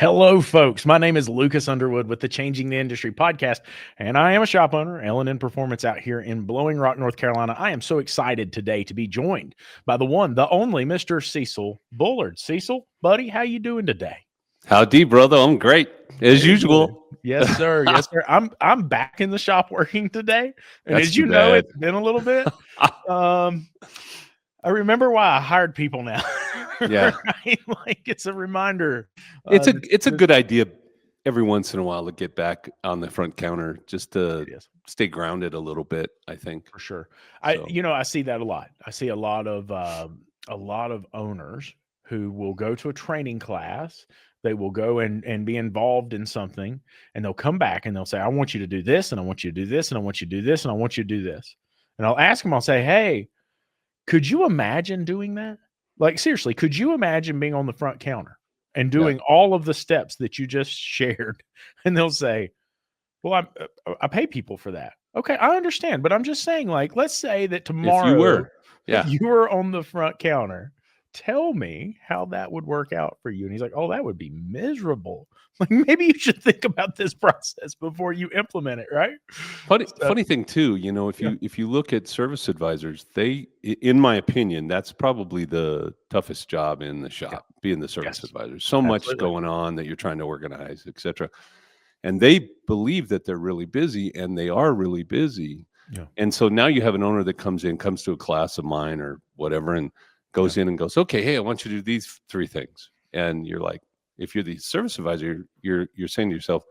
Hello, folks. My name is Lucas Underwood with the Changing the Industry podcast, and I am a shop owner, L&N Performance out here in Blowing Rock, North Carolina. I am so excited today to be joined by the one, the only Mr. Cecil Bullard. Cecil, buddy, how you doing today? Howdy, brother. I'm great as Very usual. good. Yes, sir. Yes, sir. I'm back in the shop working today, and That's as too you know, bad. it's been a little bit. I remember why I hired people now. Yeah. Right? Like it's a reminder. It's a good idea every once in a while to get back on the front counter just to Yes, stay grounded a little bit, I think. for sure. So, I see that a lot. I see a lot of owners who will go to a training class. They will go and be involved in something, and they'll come back and they'll say, "I want you to do this, and I want you to do this, and I want you to do this, and I want you to do this." And I'll ask them. I'll say, "Hey, could you imagine doing that? Like seriously, could you imagine being on the front counter and yeah. doing all of the steps that you just shared?" And they'll say, "Well, I pay people for that." Okay, I understand, but I'm just saying, like, let's say that If you tomorrow were, yeah. you were on the front counter. Tell me how that would work out for you. And he's like, "Oh, that would be miserable." Like, maybe you should think about this process before you implement it, right? Funny thing too, Yeah. if you look at service advisors, in my opinion, that's probably the toughest job in the shop, being the service Yes, advisor. So much absolutely. going on that you're trying to organize, etc. And they believe that they're really busy, and they are really busy. Yeah. And so now you have an owner that comes to a class of mine or whatever, and goes in and goes, "Okay, hey, I want you to do these 3 things." And you're like, if you're the service advisor, you're saying to yourself,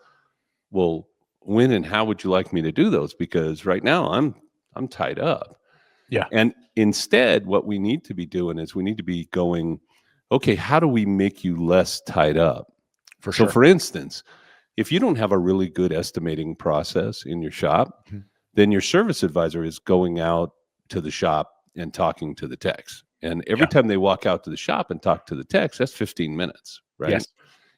"Well, when and how would you like me to do those? Because right now I'm tied up." Yeah, And instead, what we need to be doing is we need to be going, "Okay, how do we make you less tied up?" for So, sure. for instance, if you don't have a really good estimating process in your shop, Mhm. then your service advisor is going out to the shop and talking to the techs. And every Yeah. time they walk out to the shop and talk to the techs, that's 15 minutes, right? Yes.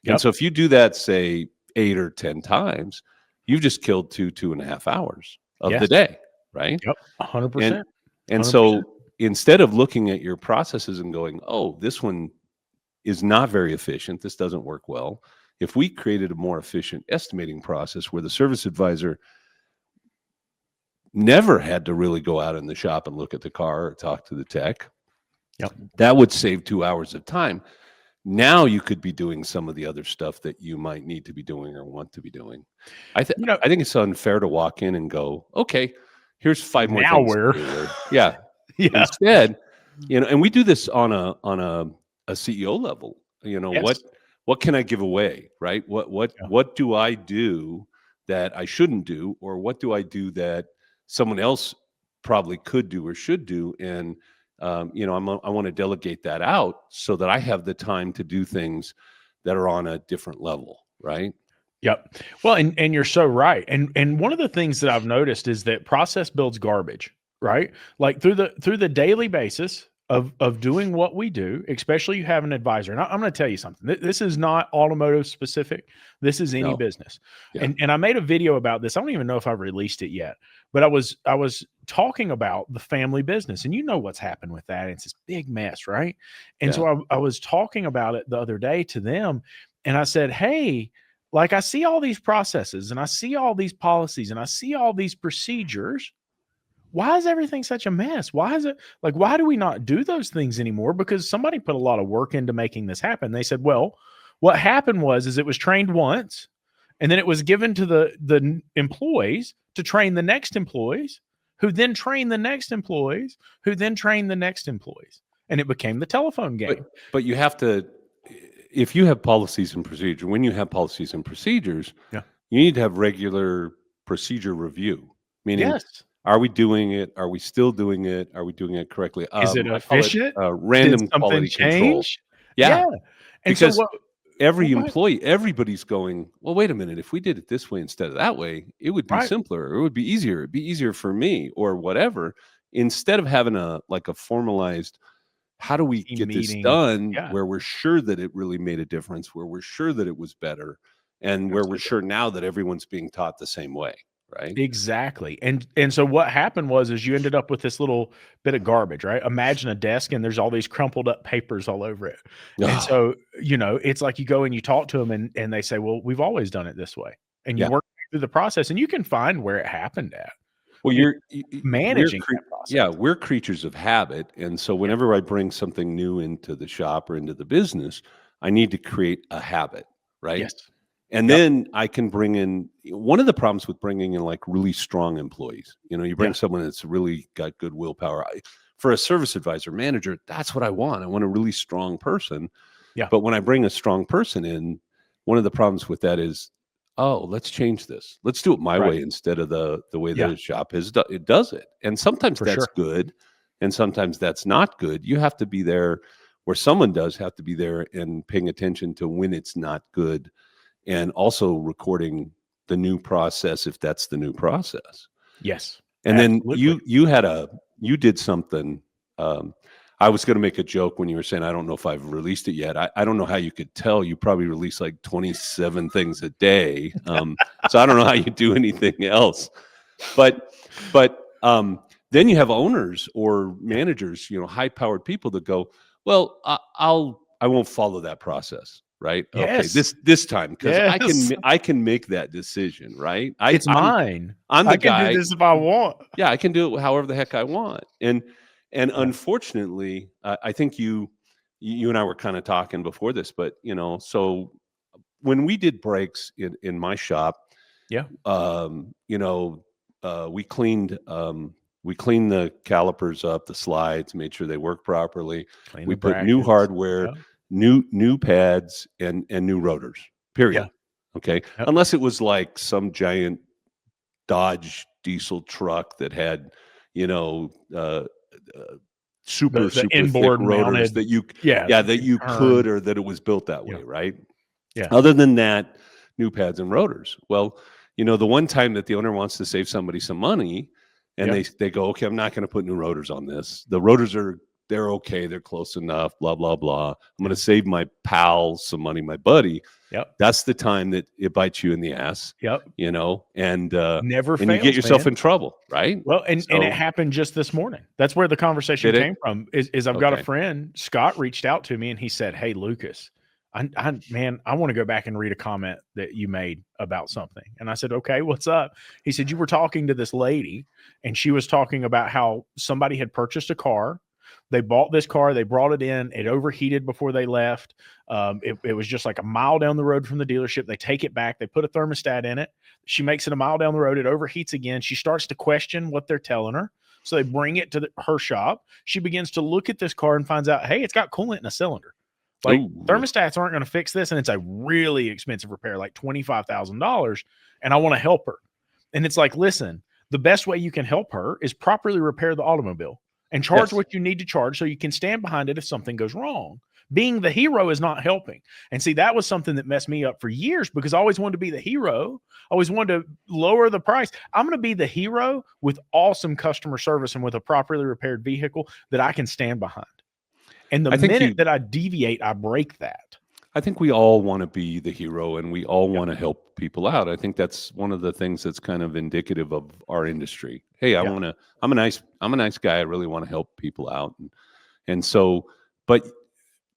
And Yep. so if you do that, say 8 or 10 times, you've just killed 2.5 hours of the Yes. day, right? Yep. And 100%. and 100%. so instead of looking at your processes and going, "Oh, this one is not very efficient. This doesn't work well." If we created a more efficient estimating process where the service advisor never had to really go out in the shop and look at the car or talk to the tech, Yep. that would save 2 hours of time. Now you could be doing some of the other stuff that you might need to be doing or want to be doing. You know, I think it's unfair to walk in and go, "Okay, here's 5 more now things we're to do." Or, yeah. yeah. Instead, and we do this on a CEO level. Yes. What can I give away, right? Yeah. What do I do that I shouldn't do, or what do I do that someone else probably could do or should do? And I want to delegate that out so that I have the time to do things that are on a different level, right? Yep. Well, and you're so right. And one of the things that I've noticed is that process builds garbage, right? Like through the daily basis of doing what we do, especially you have an advisor. And I'm going to tell you something. This is not automotive specific. This is any No, business. yeah, And I made a video about this. I don't even know if I've released it yet, but I was talking about the family business. And you know what's happened with that. It's this big mess, right? And yeah, so I was talking about it the other day to them, and I said, "Hey, like I see all these processes and I see all these policies and I see all these procedures. Why is everything such a mess? Why is it like, why do we not do those things anymore? Because somebody put a lot of work into making this happen." They said, "Well, what happened is it was trained once and then it was given to the employees to train the next employees who then train the next employees who then train the next employees. And it became the telephone but game." you have to, if you have policies and procedure, when you have policies and procedures, Yeah. you need to have regular procedure review, meaning, Yes. are we doing it? Are we still doing it? Are we doing it correctly? Is it I call it efficient? Did random something quality control. change? Yeah, Yeah. And so because what well, every go ahead. employee, everybody's going, "Well, wait a minute. If we did it this way instead of that way, it would be Right. simpler. Or it would be easier. It'd be easier for me, or whatever." Instead of having a formalized, how do we Team get this meeting. done Yeah, where we're sure that it really made a difference, where we're sure that it was better, and where we're absolutely. sure now that everyone's being taught the same way, right? Exactly. And so what happened is you ended up with this little bit of garbage, right? Imagine a desk and there's all these crumpled up papers all over it. And Ah, so, it's like you go and you talk to them and they say, "Well, we've always done it this way." And you yeah. work through the process and you can find where it happened at. Well, You we're managing that yeah, process. we're creatures of habit, and so Yeah. whenever I bring something new into the shop or into the business, I need to create a habit, right? Yes. And Yep. then I can bring in one of the problems with bringing in like really strong employees. You bring Yeah. someone that's really got good willpower. For a service advisor manager, that's what I want. I want a really strong person. Yeah. But when I bring a strong person in, one of the problems with that is, oh, let's change this. Let's do it my Right. way instead of the way Yeah. the shop it does it. And sometimes For that's sure. good, and sometimes that's not good. You have to be there, where someone does have to be there and paying attention to when it's not good, and also recording the new process if that's the new process. Yes. And then Absolutely. you did something. Um, I was going to make a joke when you were saying, I don't know if I've released it yet. I don't know how you could tell. You probably release like 27 things a day. So I don't know how you do anything else. But then you have owners or managers, high powered people that go, well, I won't follow that process. Right. Okay. Yes. This time, because Yes. I can make that decision. Right. It's mine. I'm the I can do guy. this if I want. Yeah, I can do it however the heck I want. And Yeah. unfortunately, I think you and I were kind of talking before this, but so when we did breaks in my shop, Yeah. um, you know, we cleaned the calipers up, the slides, made sure they work properly. Clean We the put new brackets. hardware, Yeah. new pads, and new rotors. Yeah. Period. Okay, Yep. unless it was like some giant Dodge diesel truck that had, you know, uh, uh, super The super thick inboard rotors mounted, that you yeah, yeah that that could you turn. could, or that it was built that Yeah. way, right? Yeah. Other than that, new pads and rotors. Well, the one time that the owner wants to save somebody some money, and Yeah. they go, okay, I'm not going to put new rotors on this. The rotors they're okay, they're close enough, blah blah blah. I'm going Yeah. to save my pal some money, my buddy. Yep. That's the time that it bites you in the ass, Yep. and Never you get fails, yourself man. in trouble, right? Well, and it So happened just this morning. That's where the conversation did it? came from, is I've got a Okay. friend, Scott reached out to me and he said, "Hey, Lucas, man, I want to go back and read a comment that you made about something." And I said, "Okay, what's up?" He said, "You were talking to this lady and she was talking about how somebody had purchased a car. They bought this car, they brought it in, it overheated before they left. It was just like a mile down the road from the dealership. They take it back, they put a thermostat in it. She makes it a mile down the road. It overheats again. She starts to question what they're telling her. So they bring it to her shop. She begins to look at this car and finds out, hey, it's got coolant in a cylinder. Like Ooh. thermostats aren't going to fix this. And it's a really expensive repair, like $25,000. And I want to help her. And it's like, listen, the best way you can help her is properly repair the automobile and charge Yes. what you need to charge so you can stand behind it if something goes wrong. Being the hero is not helping. And see, that was something that messed me up for years because I always wanted to be the hero. I always wanted to lower the price. I'm going to be the hero with awesome customer service and with a properly repaired vehicle that I can stand behind. And the I think minute that I deviate, I break that. I think we all want to be the hero, and we all Yep. want to help people out. I think that's one of the things that's kind of indicative of our industry. Hey, Yeah. I'm a nice guy. I really want to help people out. And so, but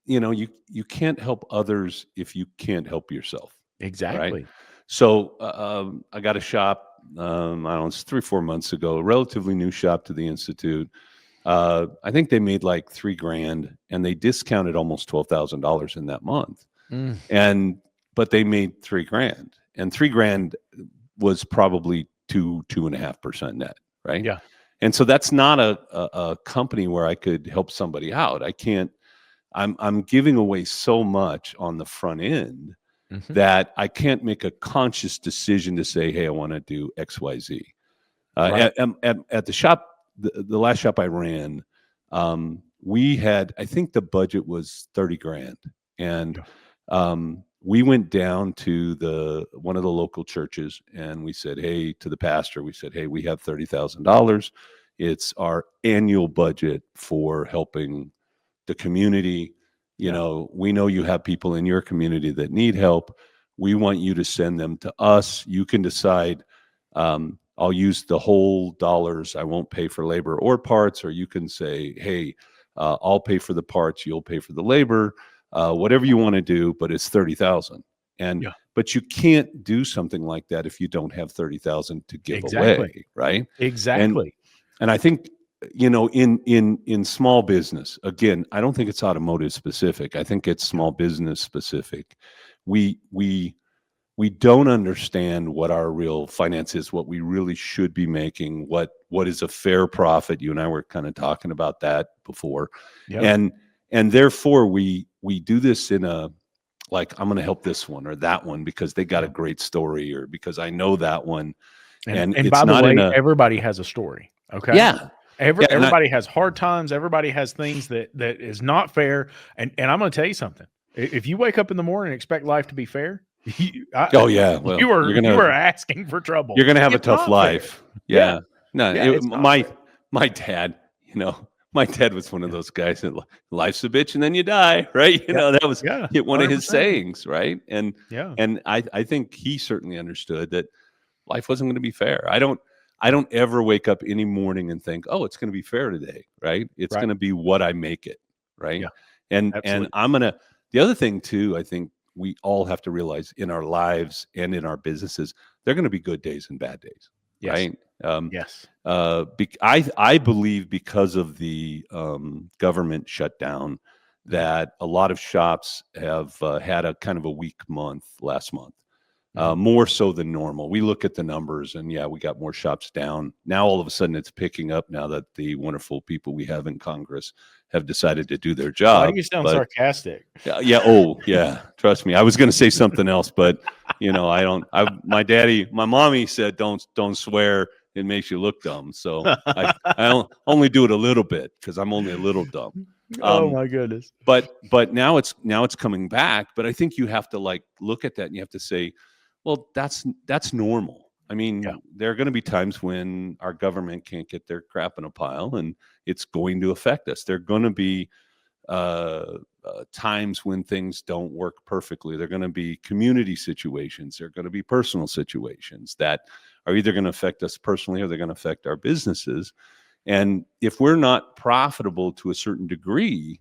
you can't help others if you can't help yourself. Right. Exactly. So I got a shop, I don't know, it's 3 or 4 months ago, a relatively new shop to the Institute. I think they made like $3,000 and they discounted almost $12,000 in that month. Mm. But they made $3,000, and $3,000 was probably 2.5% net. Right. Yeah. And so that's not a company where I could help somebody out. I can't, I'm giving away so much on the front end Mhm. that I can't make a conscious decision to say, hey, I want to do X, Y, Z. Right. At the shop, the last shop I ran, we had, I think the budget was $30,000, and Yeah. we went down to one of the local churches, and we said, hey, to the pastor, we said, hey, we have $30,000. It's our annual budget for helping the community. Yeah. We know you have people in your community that need help. We want you to send them to us. You can decide I'll use the whole dollars. I won't pay for labor or parts. Or you can say, hey, I'll pay for the parts. You'll pay for the labor. Whatever you want to do, but it's 30,000. Yeah. But you can't do something like that if you don't have 30,000 to give Exactly. away, right? Exactly. And I think, in small business, again, I don't think it's automotive specific. I think it's small business specific. We don't understand what our real finance is, what we really should be making, what is a fair profit. You and I were kind of talking about that before. Yeah. And therefore we do this in a, like, I'm going to help this one or that one because they got a great story, or because I know that one. And it's by the not way, in a, everybody has a story. Okay. yeah. Yeah, and Everybody has hard times. Everybody has things that is not fair. And I'm going to tell you something. If you wake up in the morning and expect life to be fair, oh yeah, well, you are asking for trouble. You're gonna have a It's tough not life. fair. Yeah. No, Yeah, it's not fair. my dad, my dad was one of those guys that life's a bitch and then you die, right? That was one of his 100%. sayings, right? And Yeah. I think he certainly understood that life wasn't going to be fair. I don't ever wake up any morning and think, oh, it's going to be fair today, right? It's Right. going to be what I make it, right? Yeah, And absolutely. the other thing too, I think we all have to realize in our lives and in our businesses, there are going to be good days and bad days, Yes. right? Yes. I believe because of the government shutdown that a lot of shops have had a kind of a weak month last month. More so than normal. We look at the numbers and we got more shops down. Now all of a sudden it's picking up now that the wonderful people we have in Congress have decided to do their job. Why do you sound sarcastic? Yeah. Oh, yeah. Trust me. I was going to say something else, but my mommy said, don't swear. It makes you look dumb. So I only do it a little bit because I'm only a little dumb. Oh my goodness. But now it's coming back. But I think you have to look at that and you have to say, well, that's normal. I mean, there are going to be times when our government can't get their crap in a pile, and it's going to affect us. There are going to be times when things don't work perfectly. There are going to be community situations. There are going to be personal situations that are either going to affect us personally or they're going to affect our businesses. And if we're not profitable to a certain degree,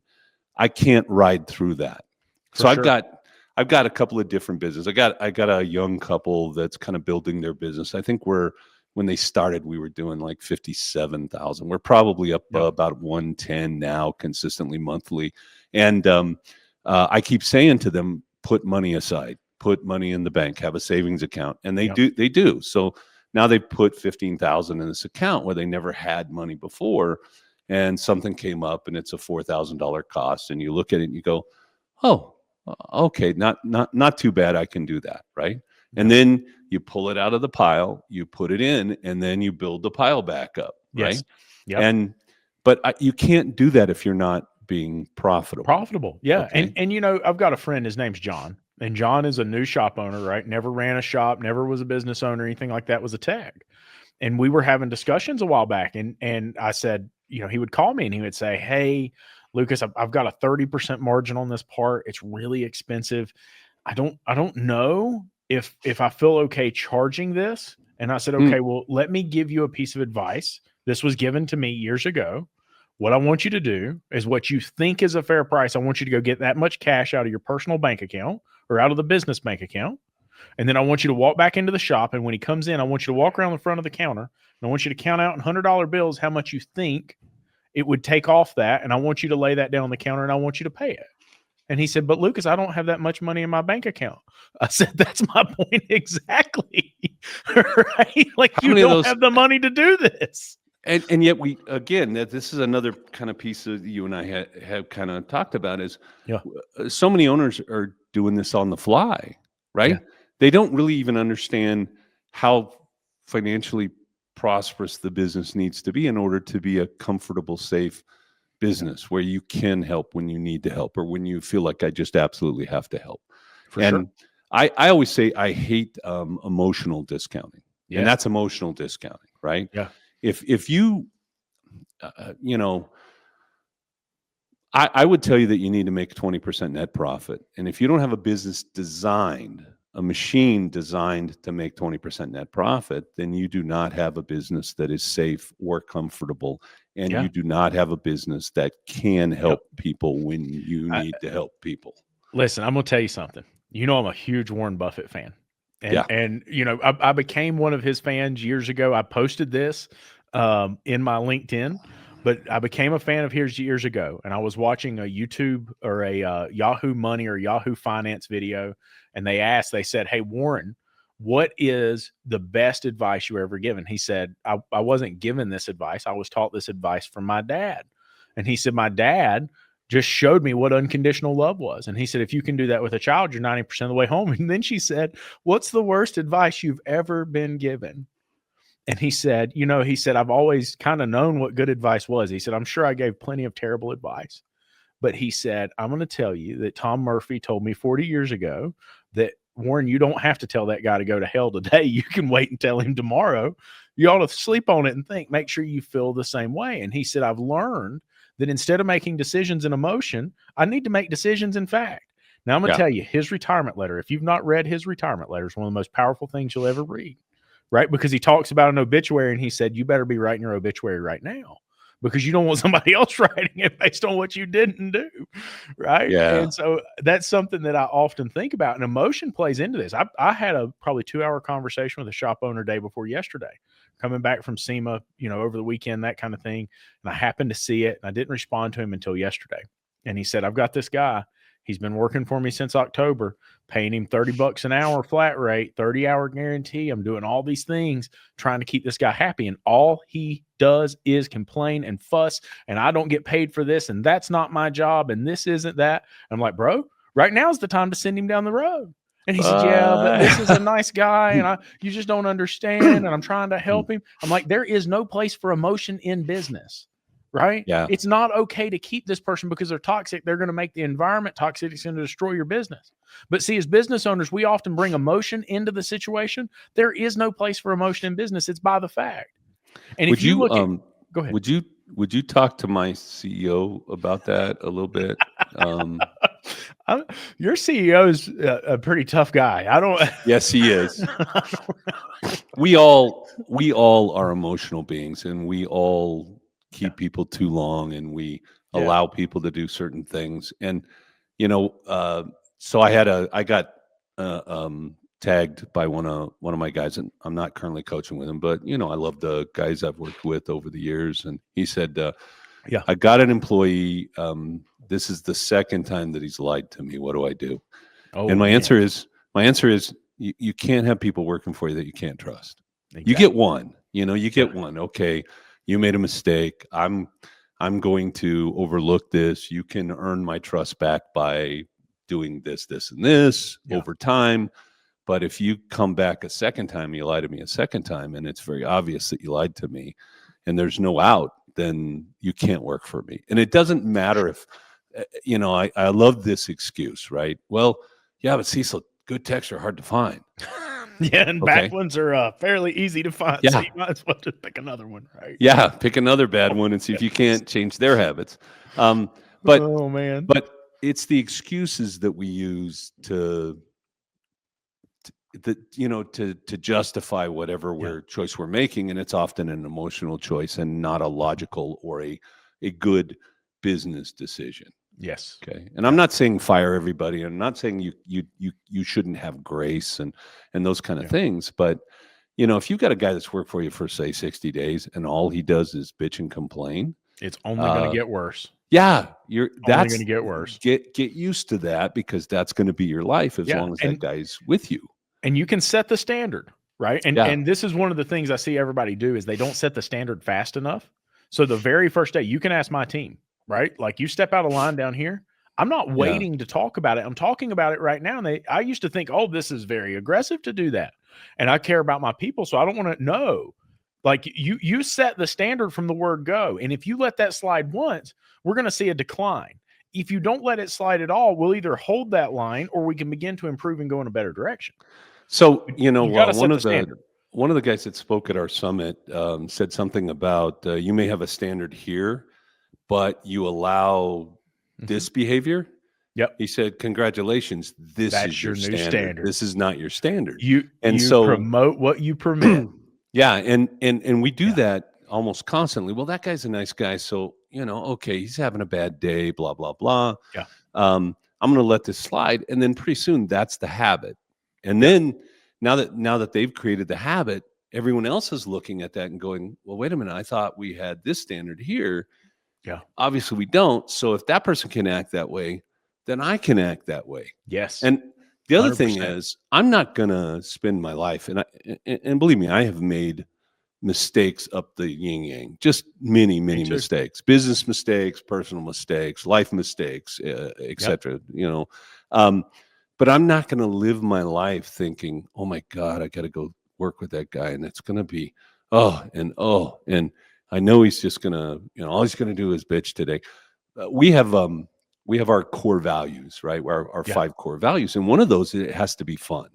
I can't ride through that. So I've got a couple of different businesses. I got a young couple that's kind of building their business. I think when they started, we were doing like 57,000. We're probably up about 110 now, consistently monthly. And I keep saying to them, put money aside, put money in the bank, have a savings account, and they do. So now they put 15,000 in this account where they never had money before, and something came up, and it's a $4,000 cost, and you look at it and you go, oh. Okay, not too bad. I can do that, right? And then you pull it out of the pile, you put it in, and then you build the pile back up, right? Yes. Yep. But you can't do that if you're not being profitable. Yeah. Okay. And I've got a friend, his name's John, and John is a new shop owner, right? Never ran a shop, never was a business owner, anything like that, was a tech. And we were having discussions a while back, and I said, he would call me and he would say, hey, Lucas, I've got a 30% margin on this part. It's really expensive. I don't know if I feel okay charging this. And I said, okay, well, let me give you a piece of advice. This was given to me years ago. What I want you to do is what you think is a fair price. I want you to go get that much cash out of your personal bank account or out of the business bank account. And then I want you to walk back into the shop. And when he comes in, I want you to walk around the front of the counter. And I want you to count out in $100 bills how much you think it would take off that. And I want you to lay that down on the counter and I want you to pay it. And he said, but Lucas, I don't have that much money in my bank account. I said, that's my point exactly. Right? Like, you don't have the money to do this. And yet this is another kind of piece that you and I have kind of talked about is so many owners are doing this on the fly, right? Yeah. They don't really even understand how financially prosperous the business needs to be in order to be a comfortable, safe business where you can help when you need to help or when you feel like I just absolutely have to help. And I always say I hate emotional discounting, and that's emotional discounting, right? Yeah. If you, I would tell you that you need to make 20% net profit, and if you don't have a business designed a machine designed to make 20% net profit, then you do not have a business that is safe or comfortable, and Yeah. you do not have a business that can help Yep. people when you I, need to help people. listen, I'm gonna tell you something. You know, I'm a huge Warren Buffett fan, Yeah. and you know, I became one of his fans years ago. I posted this in my LinkedIn, but I became a fan of his years ago. And I was watching a YouTube or a Yahoo Money or Yahoo Finance video, and they said, "Hey Warren, what is the best advice you ever given?" He said, I wasn't given this advice. I was taught this advice from my dad." And he said, "My dad just showed me what unconditional love was." And he said, "If you can do that with a child, you're 90% of the way home." And then she said, "What's the worst advice you've ever been given?" And he said, "I've always kind of known what good advice was." He said, "I'm sure I gave plenty of terrible advice." But he said, "I'm going to tell you that Tom Murphy told me 40 years ago that, Warren, you don't have to tell that guy to go to hell today. You can wait and tell him tomorrow. You ought to sleep on it and think, make sure you feel the same way." And he said, "I've learned that instead of making decisions in emotion, I need to make decisions in fact." Now, I'm going to tell you his retirement letter. If you've not read his retirement letter, it's one of the most powerful things you'll ever read, right? Because he talks about an obituary and he said, you better be writing your obituary right now, because you don't want somebody else writing it based on what you didn't do, right? Yeah. And so that's something that I often think about, and emotion plays into this. I had a probably 2-hour conversation with a shop owner day before yesterday, coming back from SEMA, over the weekend, that kind of thing. And I happened to see it, and I didn't respond to him until yesterday. And he said, "I've got this guy. He's been working for me since October, paying him $30 an hour flat rate, 30-hour guarantee. I'm doing all these things trying to keep this guy happy. And all he does is complain and fuss. And I don't get paid for this. And that's not my job. And this isn't that." I'm like, "Bro, right now is the time to send him down the road." And he said, "Yeah, but this is a nice guy. And you just don't understand. And I'm trying to help him." I'm like, there is no place for emotion in business. Right? Yeah. It's not okay to keep this person because they're toxic. They're going to make the environment toxic. It's going to destroy your business. But see, as business owners, we often bring emotion into the situation. There is no place for emotion in business. It's by the fact. And if you look at, go ahead. Would you talk to my CEO about that a little bit? Your CEO is a pretty tough guy. I don't. Yes, he is. We all are emotional beings, and we all keep people too long, and we allow people to do certain things. And so I got tagged by one of my guys, and I'm not currently coaching with him, but I love the guys I've worked with over the years. And he said, "I got an employee. This is the second time that he's lied to me. What do I do?" And my answer is, you can't have people working for you that you can't trust. Exactly. You get one. You get one. Okay, you made a mistake. I'm going to overlook this. You can earn my trust back by doing this, this, and this over time. But if you come back a second time, you lie to me a second time, and it's very obvious that you lied to me, and there's no out, then you can't work for me. And it doesn't matter if, I love this excuse, right? Well, yeah, but Cecil, good texts are hard to find. Yeah, and bad ones are fairly easy to find. Yeah. So you might as well just pick another one, right? Yeah, pick another bad one and see if you can't change their habits. But oh man, but it's the excuses that we use to justify whatever choice we're making, and it's often an emotional choice and not a logical or a good business decision. Yes. Okay. And I'm not saying fire everybody. I'm not saying you shouldn't have grace and those kind of things. But if you've got a guy that's worked for you for say 60 days and all he does is bitch and complain, it's only going to get worse. Yeah, that's going to get worse. Get used to that, because that's going to be your life as long as that guy's with you. And you can set the standard, right? And this is one of the things I see everybody do is they don't set the standard fast enough. So the very first day, you can ask my team, right? Like, you step out of line down here, I'm not waiting to talk about it. I'm talking about it right now. And I used to think, oh, this is very aggressive to do that. And I care about my people, so I don't want to know. Like, you set the standard from the word go. And if you let that slide once, we're going to see a decline. If you don't let it slide at all, we'll either hold that line or we can begin to improve and go in a better direction. So, one of the guys that spoke at our summit said something about you may have a standard here, but you allow this behavior, Yep. He said, "Congratulations, this That's is your your new standard. standard. This is not your standard." You And you so, promote what you permit. yeah, and we do Yeah. that almost constantly. Well, that guy's a nice guy, so okay, he's having a bad day, blah blah blah. Yeah. I'm going to let this slide, and then pretty soon that's the habit. And Yep. then now that they've created the habit, everyone else is looking at that and going, "Well, wait a minute, I thought we had this standard here. Yeah. Obviously, we don't. So if that person can act that way, then I can act that way." Yes. And the other thing 100%. is, I'm not going to spend my life, and believe me, I have made mistakes up the yin yang, just many Me too. mistakes, business mistakes, personal mistakes, life mistakes, etc. But I'm not going to live my life thinking, "Oh my God, I got to go work with that guy, and it's going to be and I know he's just going to, all he's going to do is bitch today." We have our core values, right? Our Yeah. 5 core values, and one of those, it has to be fun.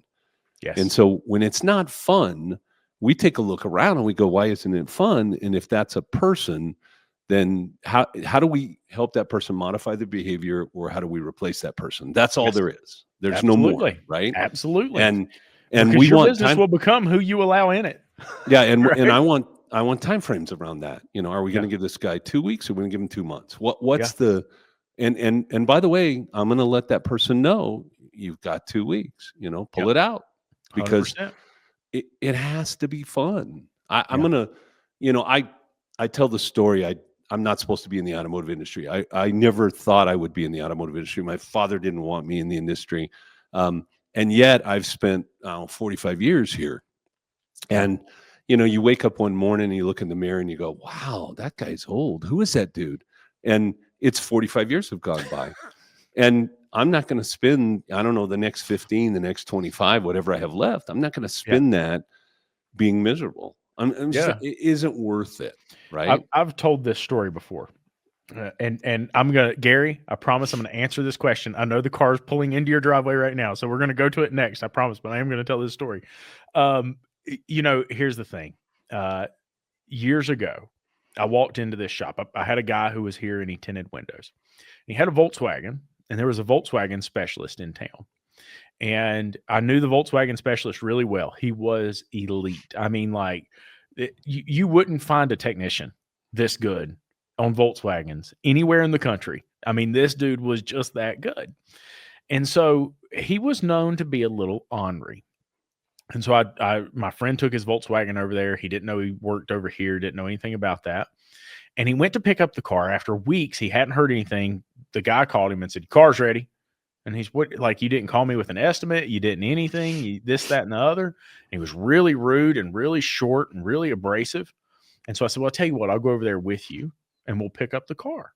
Yes. And so when it's not fun, we take a look around and we go, "Why isn't it fun?" And if that's a person, then how do we help that person modify the behavior, or how do we replace that person? That's all Yes. there is. There's no more, right? Absolutely. And because we your want business time. will become who you allow in it. Yeah, and Right? I want time frames around that. Are we going to give this guy 2 weeks, or are we going to give him 2 months? What's the and by the way, I'm going to let that person know you've got 2 weeks. Pull it out, because 100%. it has to be fun. I'm Yeah. gonna, I tell the story. I'm not supposed to be in the automotive industry. I never thought I would be in the automotive industry. My father didn't want me in the industry, and yet I've spent 45 years here. Yeah. And you wake up one morning and you look in the mirror and you go, "Wow, that guy's old. Who is that dude?" And it's 45 years have gone by, and I'm not going to spend, I don't know, the next 15, the next 25, whatever I have left. I'm not going to spend that being miserable. I'm just, Yeah. it isn't worth it, right? I've told this story before. And Gary, I promise I'm gonna answer this question. I know the car's pulling into your driveway right now, so we're gonna go to it next. I promise, but I am gonna tell this story. Here's the thing. Years ago, I walked into this shop. I had a guy who was here and he tinted windows. He had a Volkswagen, and there was a Volkswagen specialist in town. And I knew the Volkswagen specialist really well. He was elite. I mean, like, you wouldn't find a technician this good on Volkswagens anywhere in the country. I mean, this dude was just that good. And so he was known to be a little ornery. And so my friend took his Volkswagen over there. He didn't know he worked over here, didn't know anything about that. And he went to pick up the car. After weeks, he hadn't heard anything. The guy called him and said, "Car's ready." And he's, "What? Like, you didn't call me with an estimate? You didn't anything? You this, that, and the other?" And he was really rude and really short and really abrasive. And so I said, "Well, I'll tell you what, I'll go over there with you and we'll pick up the car."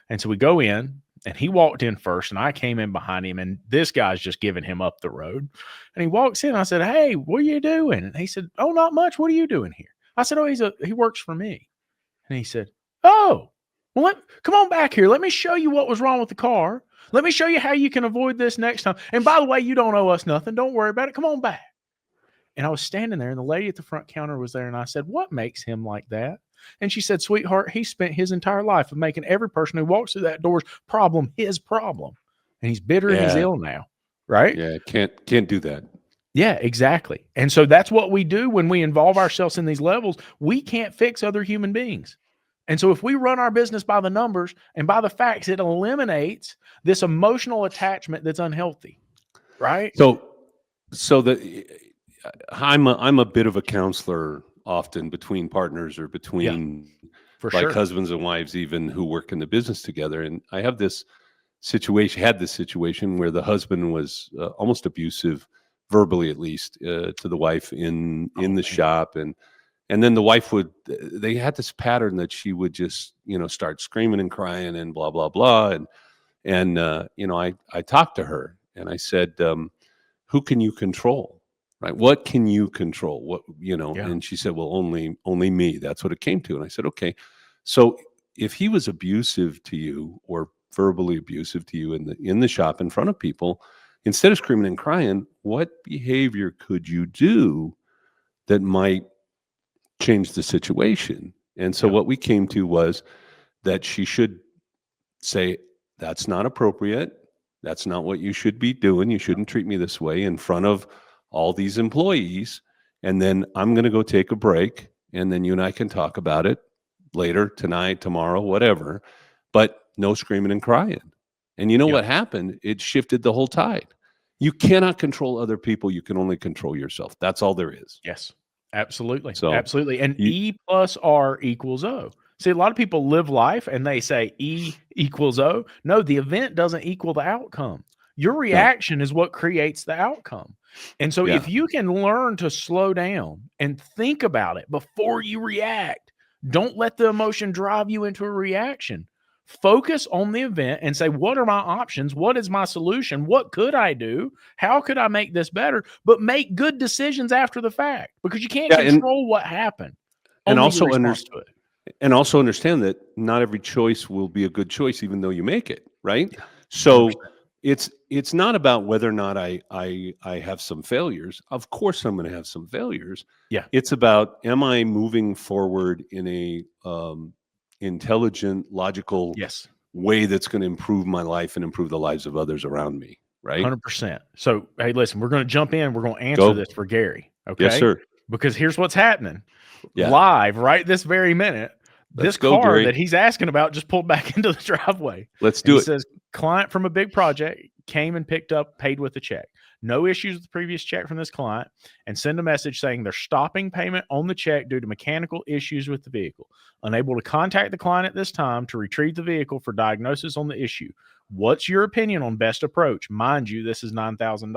And so we go in, and he walked in first, and I came in behind him, and this guy's just giving him up the road. And he walks in. I said, "Hey, what are you doing?" And he said, "Oh, not much. What are you doing here?" I said, "Oh, he works for me." And he said, "Oh, well, come on back here. Let me show you what was wrong with the car. Let me show you how you can avoid this next time. And by the way, you don't owe us nothing. Don't worry about it. Come on back." And I was standing there, and the lady at the front counter was there, and I said, "What makes him like that?" And she said, "Sweetheart, he spent his entire life of making every person who walks through that door's problem his problem. And he's bitter and he's ill now." Right? Yeah, can't do that. Yeah, exactly. And so that's what we do when we involve ourselves in these levels. We can't fix other human beings. And so if we run our business by the numbers and by the facts, it eliminates this emotional attachment that's unhealthy. Right? So I'm a bit of a counselor often between partners, or between For like sure. husbands and wives, even who work in the business together. And I had this situation where the husband was almost abusive, verbally at least, to the wife in the shop. And then the wife they had this pattern that she would just, start screaming and crying and blah, blah, blah. And I talked to her and I said, "Who can you control? Right? What can you control? What, Yeah. And she said, "Well, only me." That's what it came to. And I said, "Okay. So if he was abusive to you, or verbally abusive to you in the shop in front of people, instead of screaming and crying, what behavior could you do that might change the situation?" And so Yeah. what we came to was that she should say, "That's not appropriate. That's not what you should be doing. You shouldn't treat me this way in front of all these employees. And then I'm going to go take a break. And then you and I can talk about it later, tonight, tomorrow, whatever. But no screaming and crying. And you know what happened? It shifted the whole tide. You cannot control other people. You can only control yourself. That's all there is. Yes, absolutely. So Absolutely. And E plus R equals O. See, a lot of people live life and they say E equals O. No, the event doesn't equal the outcome. Your reaction is what creates the outcome. And so if you can learn to slow down and think about it before you react, don't let the emotion drive you into a reaction. Focus on the event and say, what are my options? What is my solution? What could I do? How could I make this better? But make good decisions after the fact, because you can't control what happened. And also understand that not every choice will be a good choice, even though you make it, right? Yeah. So 100%. It's not about whether or not I have some failures. Of course, I'm going to have some failures. Yeah. It's about, am I moving forward in a intelligent, logical way that's going to improve my life and improve the lives of others around me, right? 100%. So, hey, listen, we're going to jump in. We're going to answer this for Gary. Okay. Yes, sir. Because here's what's happening live right this very minute. This car Gary. that he's asking about just pulled back into the driveway. Let's do it. He says, client from a big project came and picked up, paid with a check. No issues with the previous check from this client, and send a message saying they're stopping payment on the check due to mechanical issues with the vehicle. Unable to contact the client at this time to retrieve the vehicle for diagnosis on the issue. What's your opinion on best approach? Mind you, this is $9,000.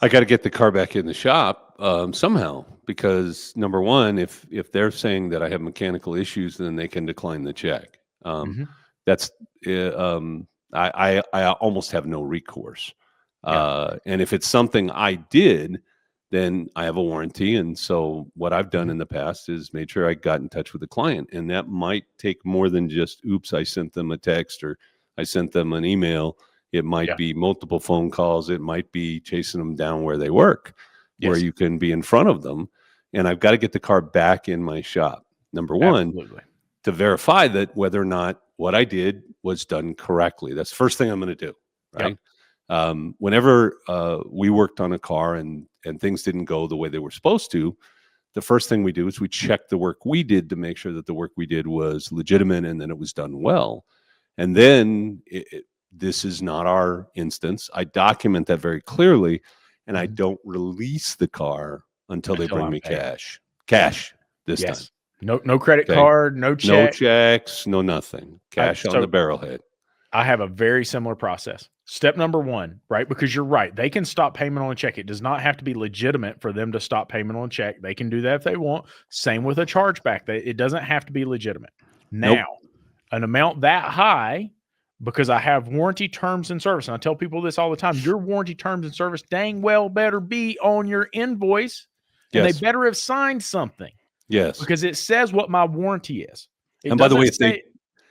I got to get the car back in the shop somehow, because number one, if they're saying that I have mechanical issues, then they can decline the check. That's I almost have no recourse. And if it's something I did, then I have a warranty. And so what I've done in the past is made sure I got in touch with the client. And that might take more than just, oops, I sent them a text or I sent them an email. It might be multiple phone calls. It might be chasing them down where they work, where you can be in front of them. And I've got to get the car back in my shop. Number one, to verify that whether or not what I did was done correctly. That's the first thing I'm going to do, right? Whenever we worked on a car and things didn't go the way they were supposed to, the first thing we do is we check the work we did to make sure that the work we did was legitimate and then it was done well. And then this is not our instance. I document that very clearly, and I don't release the car until they bring me cash this time. No credit card, no check. No checks, no nothing. Cash on the barrelhead. I have a very similar process. Step number one, right? Because you're right. They can stop payment on a check. It does not have to be legitimate for them to stop payment on a check. They can do that if they want. Same with a chargeback. It doesn't have to be legitimate. Now, an amount that high, because I have warranty terms and service, and I tell people this all the time, your warranty terms and service dang well better be on your invoice, and they better have signed something. Yes. Because it says what my warranty is. And by the way,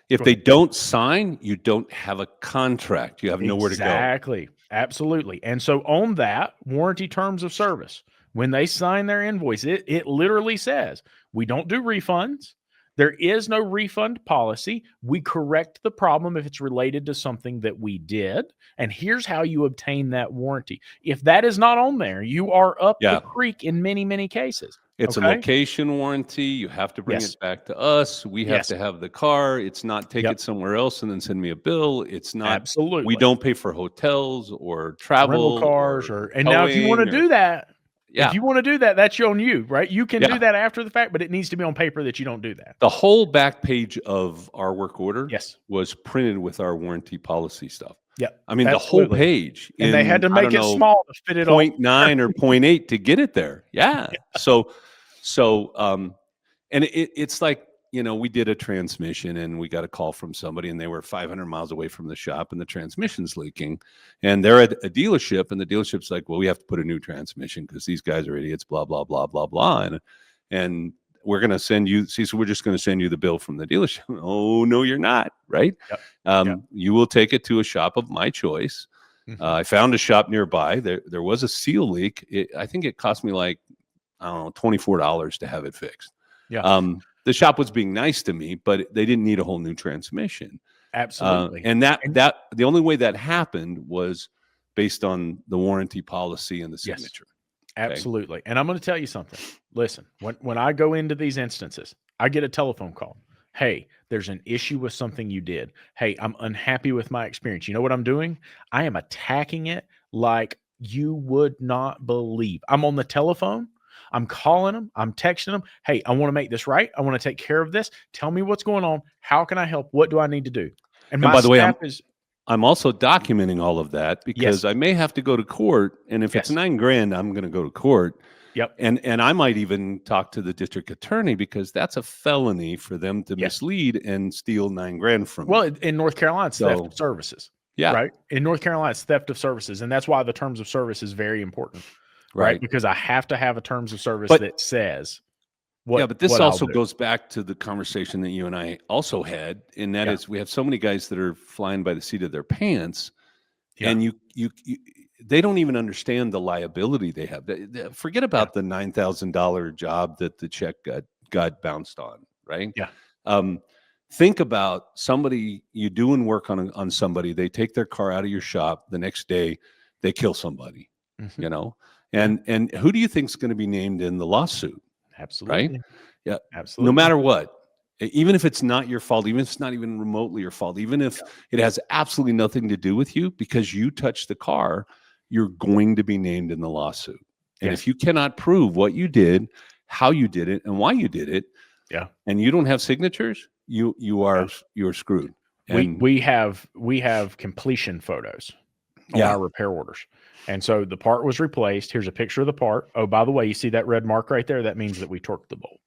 if they don't sign, you don't have a contract. You have nowhere to go. Exactly. Absolutely. And so on that, warranty terms of service, when they sign their invoice, it literally says, we don't do refunds. There is no refund policy. We correct the problem if it's related to something that we did. And here's how you obtain that warranty. If that is not on there, you are up the creek in many, many cases. It's a location warranty. You have to bring it back to us. We have to have the car. It's not take it somewhere else and then send me a bill. It's not. Absolutely. We don't pay for hotels or travel. Rental cars and now if you want to do that, if you want to do that, that's on you, right? You can do that after the fact, but it needs to be on paper that you don't do that. The whole back page of our work order was printed with our warranty policy stuff. Yeah. I mean, the whole page. And they had to make it small to fit it on 0.9 or 0.8 to get it there. Yeah. So, and it's like, we did a transmission and we got a call from somebody and they were 500 miles away from the shop and the transmission's leaking and they're at a dealership and the dealership's like, well, we have to put a new transmission because these guys are idiots, blah, blah, blah, blah, blah. And we're going to send you, so we're just going to send you the bill from the dealership. Oh, no, you're not. Right. You will take it to a shop of my choice. I found a shop nearby. There was a seal leak. I think it cost me like, I don't know, $24 to have it fixed. The shop was being nice to me, but they didn't need a whole new transmission. Absolutely. And that the only way that happened was based on the warranty policy and the signature. Yes, absolutely. And I'm going to tell you something. Listen, when I go into these instances, I get a telephone call. Hey, there's an issue with something you did. Hey, I'm unhappy with my experience. You know what I'm doing? I am attacking it like you would not believe. I'm on the telephone. I'm calling them. I'm texting them. Hey, I want to make this right. I want to take care of this. Tell me what's going on. How can I help? What do I need to do? And my by the way, staff is I'm also documenting all of that because Yes. I may have to go to court, and if it's Yes. $9,000, I'm going to go to court. Yep. And I might even talk to the district attorney because that's a felony for them to Yes. mislead and steal $9,000 from Well, me. in North Carolina, it's theft of services. Yeah. Right. In North Carolina, it's theft of services. And that's why the terms of service is very important. Right. Because I have to have a terms of service that says what. But this what also I'll do. goes back to the conversation that you and I also had. And that is, we have so many guys that are flying by the seat of their pants. Yeah. And you they don't even understand the liability they have. Forget about the $9,000 job that the check got bounced on, right? Yeah. Think about somebody, you doing work on somebody, they take their car out of your shop, the next day they kill somebody, you know? And who do you think is going to be named in the lawsuit? Absolutely. Right? Yeah. Absolutely. No matter what. Even if it's not your fault, even if it's not even remotely your fault, even if it has absolutely nothing to do with you, because you touched the car, you're going to be named in the lawsuit. And if you cannot prove what you did, how you did it, and why you did it, and you don't have signatures, you're screwed. And we have completion photos on our repair orders. And so the part was replaced. Here's a picture of the part. Oh, by the way, you see that red mark right there? That means that we torqued the bolt,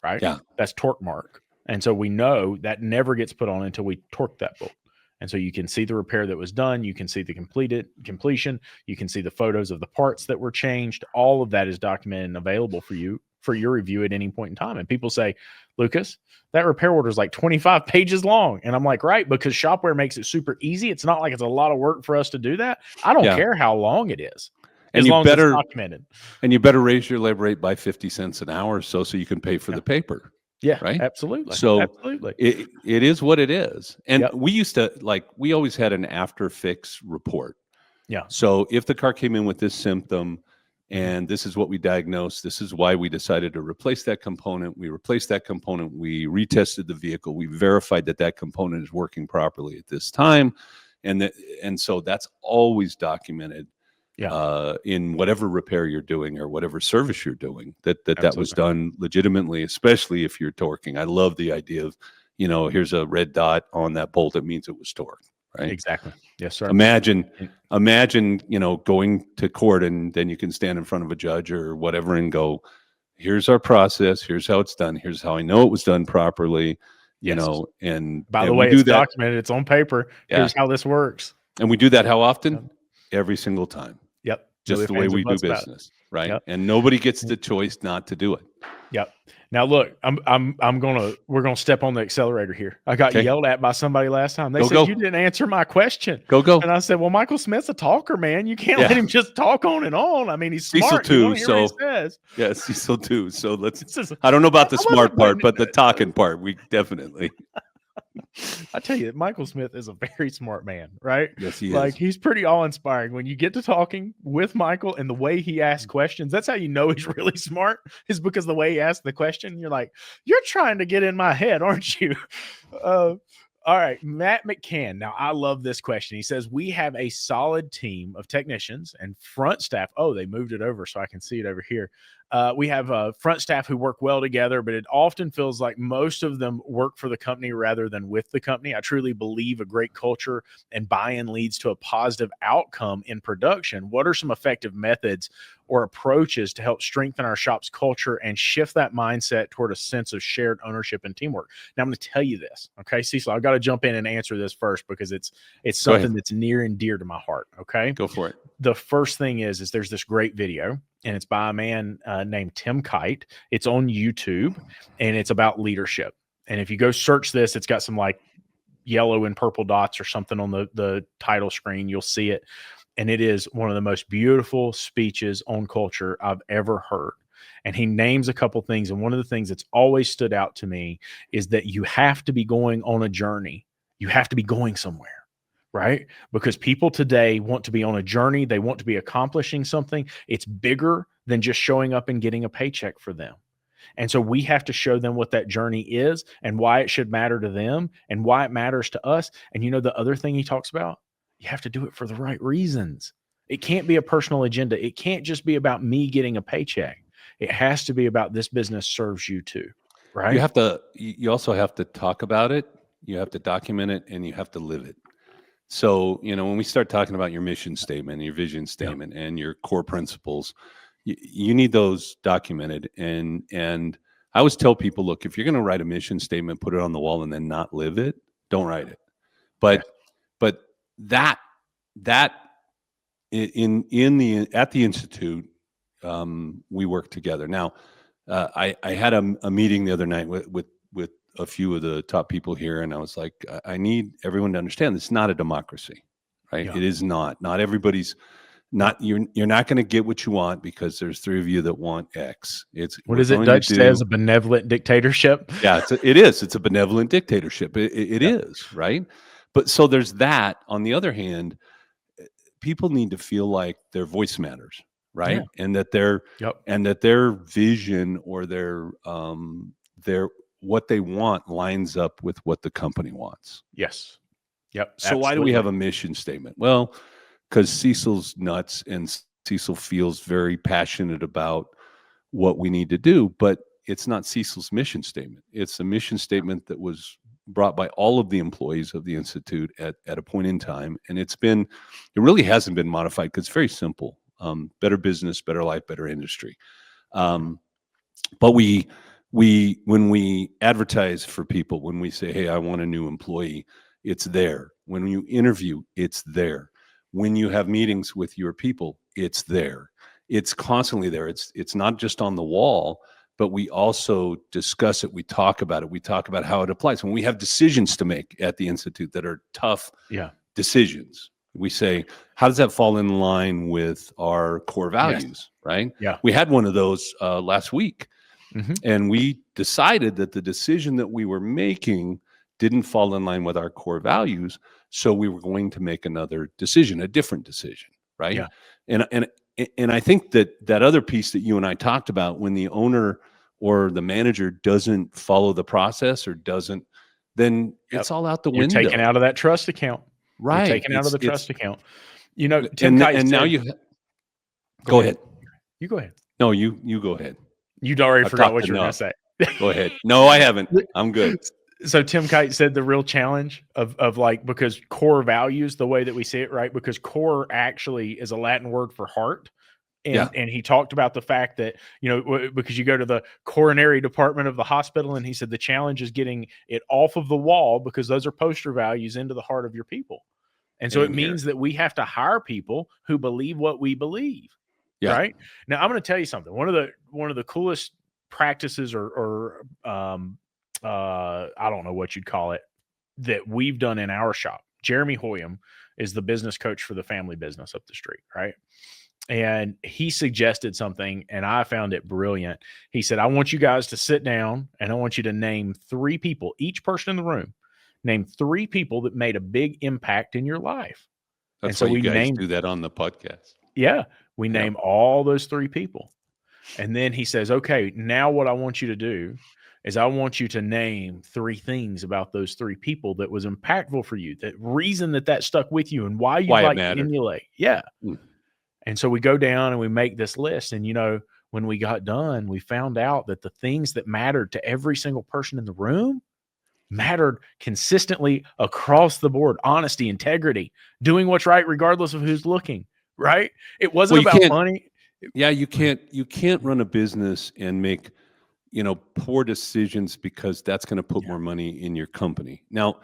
right? Yeah. That's torque mark. And so we know that never gets put on until we torque that bolt. And so you can see the repair that was done. You can see the completion. You can see the photos of the parts that were changed. All of that is documented and available for you for your review at any point in time. And people say, Lucas, that repair order is like 25 pages long. And I'm like, right, because Shopware makes it super easy. It's not like it's a lot of work for us to do that. I don't care how long it is. As long as it's documented. And you better raise your labor rate by 50 cents an hour so you can pay for the paper. Yeah, right. Absolutely. So absolutely. It is what it is. And we used to we always had an after fix report. Yeah. So if the car came in with this symptom and this is what we diagnosed, this is why we decided to replace that component. We replaced that component. We retested the vehicle. We verified that component is working properly at this time. And so that's always documented. In whatever repair you're doing or whatever service you're doing, that was done legitimately, especially if you're torquing. I love the idea of, here's a red dot on that bolt. It means it was torqued, right? Exactly. Yes, sir. Imagine, going to court and then you can stand in front of a judge or whatever and go, here's our process. Here's how it's done. Here's how I know it was done properly, and by the way, it's documented. It's on paper. Here's how this works. And we do that how often? Every single time. Yep. Just the way we do business, right? Yep. And nobody gets the choice not to do it. Yep. Now look, we're gonna step on the accelerator here. I got yelled at by somebody last time. They said you didn't answer my question. Go. And I said, well, Michael Smith's a talker, man. You can't let him just talk on and on. I mean, he's smart. Cecil too. So yeah, Cecil too. So I don't know about the smart part, but the talking part, we definitely. I tell you, Michael Smith is a very smart man, right? Yes, he is. He's pretty awe-inspiring. When you get to talking with Michael and the way he asks questions, that's how you know he's really smart, is because the way he asks the question, you're like, you're trying to get in my head, aren't you? All right, Matt McCann. Now, I love this question. He says, we have a solid team of technicians and front staff. Oh, they moved it over so I can see it over here. We have front staff who work well together, but it often feels like most of them work for the company rather than with the company. I truly believe a great culture and buy-in leads to a positive outcome in production. What are some effective methods or approaches to help strengthen our shop's culture and shift that mindset toward a sense of shared ownership and teamwork? Now, I'm going to tell you this, okay, Cecil, I've got to jump in and answer this first because it's something that's near and dear to my heart, okay? Go for it. The first thing is there's this great video, and it's by a man named Tim Kite. It's on YouTube, and it's about leadership. And if you go search this, it's got some yellow and purple dots or something on the title screen. You'll see it. And it is one of the most beautiful speeches on culture I've ever heard. And he names a couple things. And one of the things that's always stood out to me is that you have to be going on a journey You have to be going somewhere, right? Because people today want to be on a journey. They want to be accomplishing something. It's bigger than just showing up and getting a paycheck for them. And so we have to show them what that journey is and why it should matter to them and why it matters to us. And the other thing he talks about, you have to do it for the right reasons. It can't be a personal agenda. It can't just be about me getting a paycheck. It has to be about this business serves you too, right? You also have to talk about it, you have to document it, and you have to live it. So, when we start talking about your mission statement, your vision statement, and your core principles, you need those documented. And I always tell people, look, if you're going to write a mission statement, put it on the wall, and then not live it, don't write it. But that at the Institute, we work together. Now, I had a meeting the other night with a few of the top people here, and I was like, I need everyone to understand this is not a democracy, right? Yeah. It is not. Not everybody's. Not you're not going to get what you want because there's 3 of you that want X. It's what is it Dutch says, a benevolent dictatorship. Yeah, it is. It's a benevolent dictatorship. It is, right? But so there's that. On the other hand, people need to feel like their voice matters, right? Yeah. And that their vision or their what they want lines up with what the company wants. Yes. Yep. So why do we have a mission statement? Well, because Cecil's nuts and Cecil feels very passionate about what we need to do, but it's not Cecil's mission statement. It's a mission statement that was brought by all of the employees of the Institute at a point in time. And it really hasn't been modified because it's very simple. Better business, better life, better industry. But when we advertise for people, when we say, hey, I want a new employee, it's there. When you interview, it's there. When you have meetings with your people, it's there. It's constantly there. It's not just on the wall, but we also discuss it. We talk about it. We talk about how it applies. When we have decisions to make at the Institute that are tough decisions, we say, how does that fall in line with our core values, right? Yeah. We had one of those last week, and we decided that the decision that we were making didn't fall in line with our core values, so we were going to make another decision, a different decision, right? Yeah. And I think that other piece that you and I talked about, when the owner or the manager doesn't follow the process or doesn't, then it's all out the window. You're taken out of that trust account. Right. You're taken out of the trust account. Tim Kite said, now you go ahead. You go ahead. No, you go ahead. You'd already forgot what you were going to say. Go ahead. No, I haven't. I'm good. So Tim Kite said the real challenge of like, because core values, the way that we see it, right? Because core actually is a Latin word for heart. And he talked about the fact that, because you go to the coronary department of the hospital, and he said the challenge is getting it off of the wall, because those are poster values, into the heart of your people. And so it means that we have to hire people who believe what we believe. Yeah. Right. Now, I'm going to tell you something. One of the coolest practices or I don't know what you'd call it, that we've done in our shop. Jeremy Hoyam is the business coach for the family business up the street, right? And he suggested something, and I found it brilliant. He said, I want you guys to sit down, and I want you to name 3 people, each person in the room, name 3 people that made a big impact in your life. That's why you guys do that on the podcast. Yeah. We name all those 3 people. And then he says, okay, now what I want you to do is I want you to name 3 things about those 3 people that was impactful for you, that reason that stuck with you, and why you like to emulate. Yeah. And so we go down and we make this list. And, when we got done, we found out that the things that mattered to every single person in the room mattered consistently across the board: honesty, integrity, doing what's right regardless of who's looking, right? It wasn't about money. Yeah, you can't run a business and make poor decisions, because that's going to put more money in your company. Now,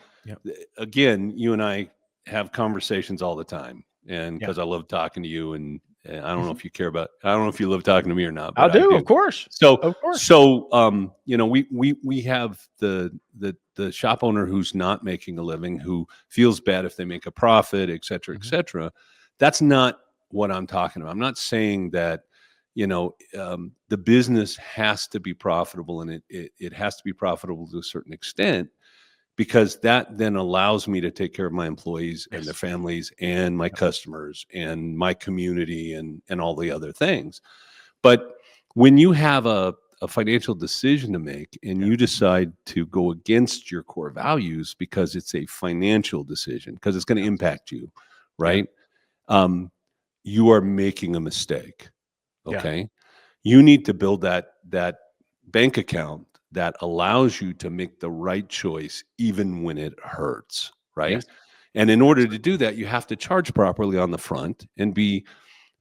again, you and I have conversations all the time, and because I love talking to you, and I don't know if you care about, I don't know if you love talking to me or not. But I do, of course. So we have the shop owner who's not making a living, who feels bad if they make a profit, et cetera, et cetera. That's not what I'm talking about. I'm not saying that the business has to be profitable, and it has to be profitable to a certain extent. because that then allows me to take care of my employees and Yes. their families and my customers and my community and all the other things. But when you have a financial decision to make and you decide to go against your core values because it's a financial decision, because it's going to impact you, right? You are making a mistake. Okay. You need to build that bank account that allows you to make the right choice even when it hurts, right? Yes. And in order to do that, you have to charge properly on the front and be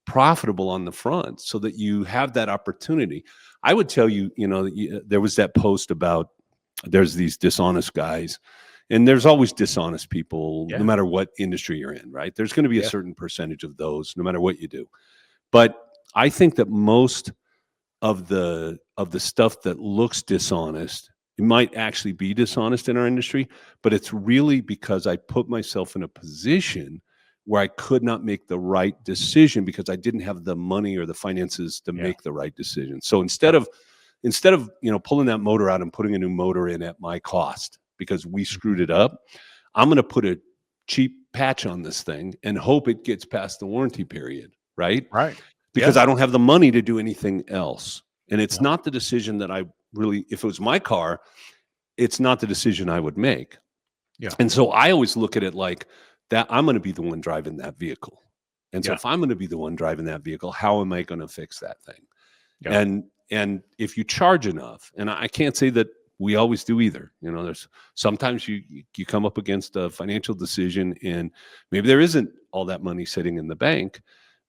profitable on the front so that you have that opportunity. I would tell you, there was that post about there's these dishonest guys, and there's always dishonest people, no matter what industry you're in, right? There's going to be a certain percentage of those, no matter what you do. But I think that most of the stuff that looks dishonest, it might actually be dishonest in our industry, but it's really because I put myself in a position where I could not make the right decision because I didn't have the money or the finances to make the right decision. So instead of pulling that motor out and putting a new motor in at my cost because we screwed it up, I'm going to put a cheap patch on this thing and hope it gets past the warranty period, right? Because I don't have the money to do anything else. And it's not the decision that I really, if it was my car, it's not the decision I would make. And so I always look at it like that I'm going to be the one driving that vehicle. And so if I'm going to be the one driving that vehicle, how am I going to fix that thing? And if you charge enough, and I can't say that we always do either. There's sometimes you come up against a financial decision and maybe there isn't all that money sitting in the bank.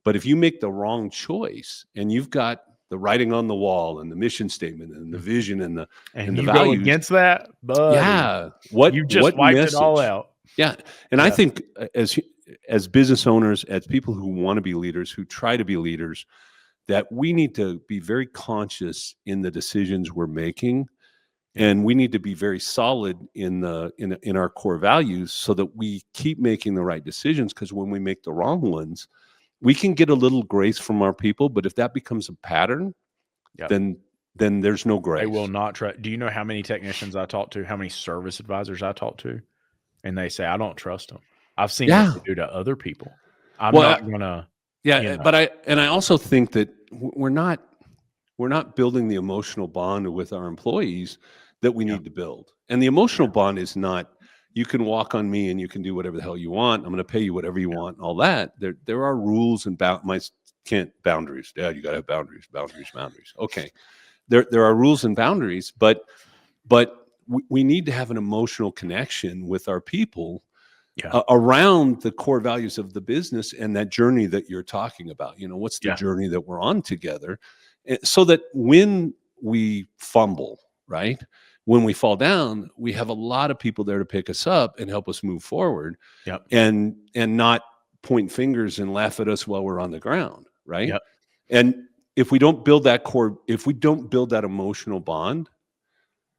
But if you make the wrong choice and you've got the writing on the wall and the mission statement and the vision and the you values go against that, buddy, you just wiped it all out. And I think as business owners, as people who want to be leaders, who try to be leaders, that we need to be very conscious in the decisions we're making, and we need to be very solid in our core values so that we keep making the right decisions. Because when we make the wrong ones, we can get a little grace from our people, but if that becomes a pattern, then there's no grace. They will not try. Do you know how many technicians I talk to, how many service advisors I talk to? And they say, I don't trust them. I've seen what they do to other people. I'm not going to. But I also think that we're not building the emotional bond with our employees that we need to build. And the emotional bond is not, you can walk on me and you can do whatever the hell you want. I'm going to pay you whatever you want and all that. There are rules and boundaries. Dad, you got to have boundaries. Okay. There are rules and boundaries, but we need to have an emotional connection with our people around the core values of the business and that journey that you're talking about. What's the journey that we're on together? So that when we fumble, right? When we fall down, we have a lot of people there to pick us up and help us move forward, and not point fingers and laugh at us while we're on the ground, right? And if we don't build that core, if we don't build that emotional bond,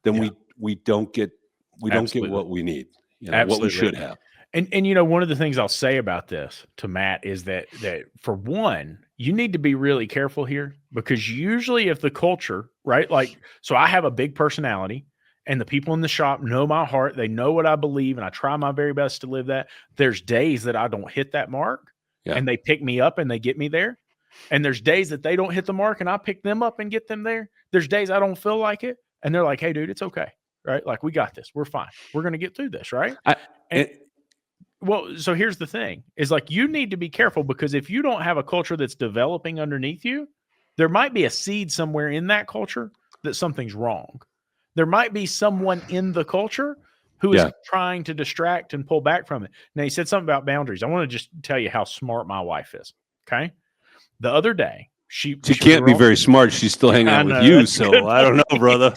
then we don't get what we need, what we should have. And one of the things I'll say about this to Matt is that for one, you need to be really careful here, because usually if the culture, right? Like, so I have a big personality and the people in the shop know my heart. They know what I believe, and I try my very best to live that. There's days that I don't hit that mark and they pick me up and they get me there. And there's days that they don't hit the mark and I pick them up and get them there. There's days I don't feel like it. And they're like, hey, dude, it's okay. Right? Like, we got this. We're fine. We're going to get through this. Right. Well, so here's the thing is, like, you need to be careful, because if you don't have a culture that's developing underneath you, there might be a seed somewhere in that culture that something's wrong. There might be someone in the culture who is trying to distract and pull back from it. Now, you said something about boundaries. I want to just tell you how smart my wife is. Okay. The other day, she can't be very smart. She's still hanging out with you. So I don't know, brother.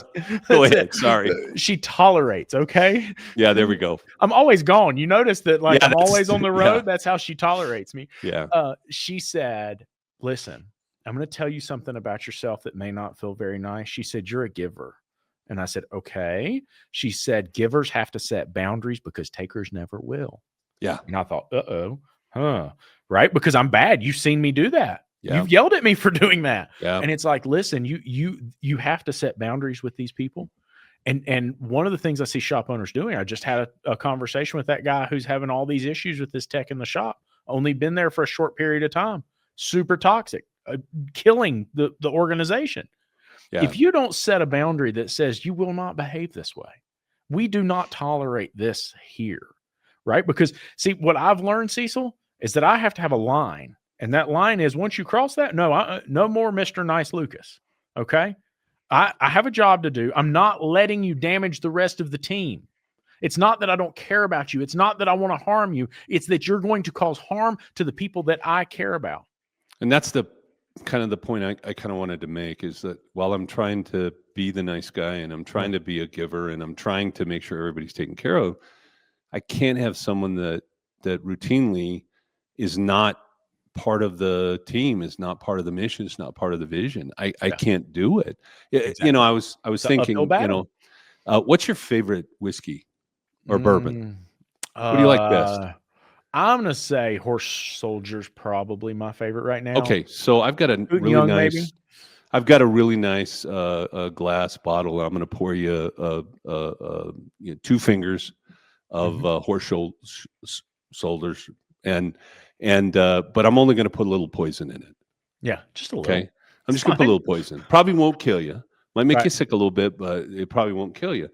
Go ahead. Sorry. She tolerates. Okay. Yeah, there we go. I'm always gone. You notice that, like, I'm always on the road. That's how she tolerates me. Yeah. She said, listen, I'm going to tell you something about yourself that may not feel very nice. She said, you're a giver. And I said, okay. She said, givers have to set boundaries because takers never will. Yeah. And I thought, right? Because I'm bad. You've seen me do that. Yeah. You've yelled at me for doing that. Yeah. And it's like, listen, you have to set boundaries with these people. And one of the things I see shop owners doing, I just had a conversation with that guy who's having all these issues with this tech in the shop. Only been there for a short period of time. Super toxic, killing the organization. Yeah. If you don't set a boundary that says you will not behave this way, we do not tolerate this here, right? Because see, what I've learned, Cecil, is that I have to have a line, and that line is once you cross that, no more Mr. Nice Lucas. Okay, I have a job to do. I'm not letting you damage the rest of the team. It's not that I don't care about you. It's not that I want to harm you. It's that you're going to cause harm to the people that I care about. And that's the kind of the point I kind of wanted to make, is that while I'm trying to be the nice guy and I'm trying to be a giver and I'm trying to make sure everybody's taken care of, I can't have someone that routinely is not part of the team, is not part of the mission, is not part of the vision. I can't do it. Exactly. You know, I was thinking, you know, what's your favorite whiskey or bourbon? What do you like best? I'm gonna say Horse Soldier's probably my favorite right now. Okay, so I've got a really Young, nice. maybe? I've got a really nice glass bottle. I'm going to pour you, 2 fingers of horse shoulders, but I'm only going to put a little poison in it. Yeah, just a little. Okay, I'm just going to put a little poison. Probably won't kill you. Might make you sick a little bit, but it probably won't kill you.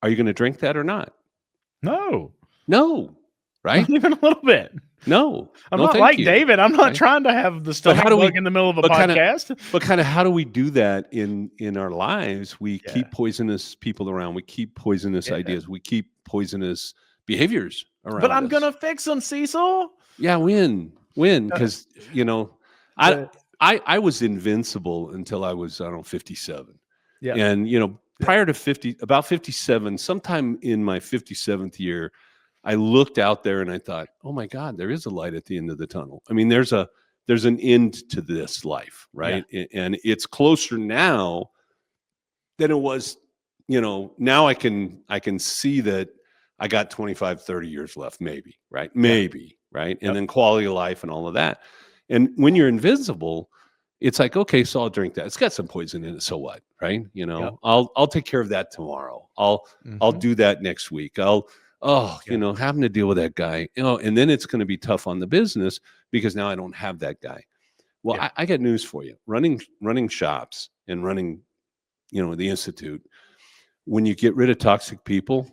Are you going to drink that or not? No. Right? Not even a little bit. No. I'm not like David. I'm not trying to have the stomach bug in the middle of a podcast. But kind of how do we do that in our lives? We keep poisonous people around. We keep poisonous ideas. We keep poisonous behaviors around. But I'm going to fix them, Cecil. Yeah, win. Because, you know, I was invincible until I was, 57. Yeah. And, you know, prior to about 57, sometime in my 57th year, I looked out there and I thought, oh my God, there is a light at the end of the tunnel. I mean, there's an end to this life, right? Yeah. And it's closer now than it was, you know. Now I can see that I got 25, 30 years left, maybe, right? Maybe, right? And then quality of life and all of that. And when you're invincible, it's like, okay, so I'll drink that. It's got some poison in it, so what, right? You know, I'll take care of that tomorrow. I'll do that next week. You know, having to deal with that guy, you know, and then it's going to be tough on the business because now I don't have that guy. Well, I got news for you. Running shops and running, you know, the Institute, when you get rid of toxic people,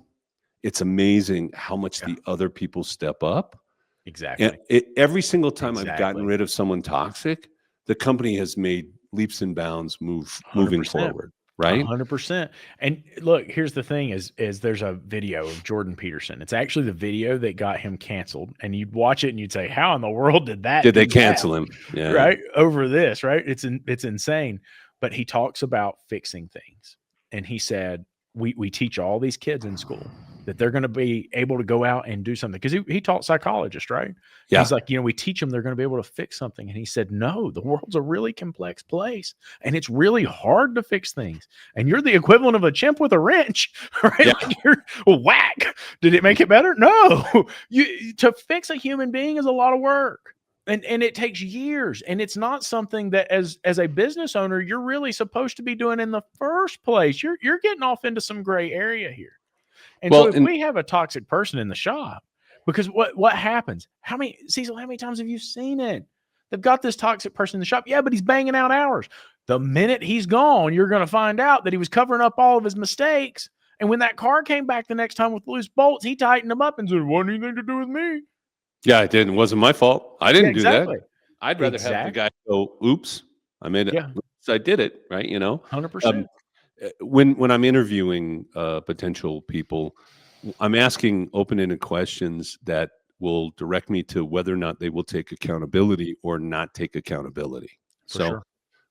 it's amazing how much the other people step up. Exactly. And every single time I've gotten rid of someone toxic, the company has made leaps and bounds moving forward. Right. 100%. And look, here's the thing is there's a video of Jordan Peterson. It's actually the video that got him canceled. And you'd watch it and you'd say, how in the world did they cancel him? Yeah. Right. Over this, right? It's insane. But he talks about fixing things. And he said, we teach all these kids in school that they're going to be able to go out and do something. Because he taught psychologists, right? Yeah. He's like, you know, we teach them they're going to be able to fix something. And he said, no, the world's a really complex place. And it's really hard to fix things. And you're the equivalent of a chimp with a wrench, right? Yeah. Like you're whack. Did it make it better? No. To fix a human being is a lot of work. And it takes years. And it's not something that as a business owner, you're really supposed to be doing in the first place. You're getting off into some gray area here. And so if we have a toxic person in the shop, because what happens? Cecil, how many times have you seen it? They've got this toxic person in the shop. Yeah, but he's banging out hours. The minute he's gone, you're going to find out that he was covering up all of his mistakes. And when that car came back the next time with loose bolts, he tightened them up and said, what anything to do with me? Yeah, it didn't. It wasn't my fault. I didn't do that. I'd rather have the guy go, oops, I made it. Yeah. I did it, right? You know, 100%. When I'm interviewing potential people, I'm asking open-ended questions that will direct me to whether or not they will take accountability or not take accountability. So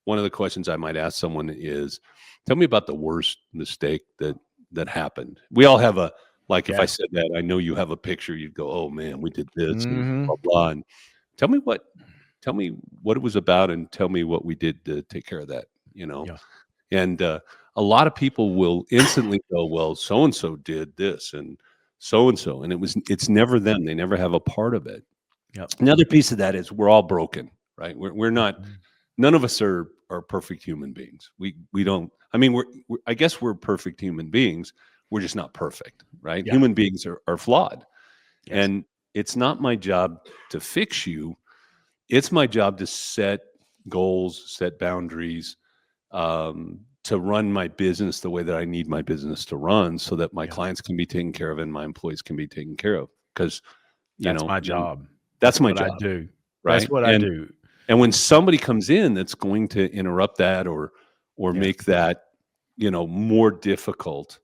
one of the questions I might ask someone is, tell me about the worst mistake that happened. We all have if I said that, I know you have a picture, you'd go, oh man, we did this and blah, blah. And tell me what it was about and tell me what we did to take care of that, you know? Yeah. And a lot of people will instantly go, well, so-and-so did this and so-and-so. And it's never them. They never have a part of it. Yep. Another piece of that is we're all broken, right? We're not, none of us are are perfect human beings. We don't. I mean, I guess we're perfect human beings. We're just not perfect, right? Yeah. Human beings are flawed, Yes. and it's not my job to fix you. It's my job to set goals, set boundaries, to run my business the way that I need my business to run, so that my Yeah. clients can be taken care of and my employees can be taken care of. Because That's my job. that's my what I job, do. That's right? what I do. And when somebody comes in that's going to interrupt that or Yeah. make that, more difficult,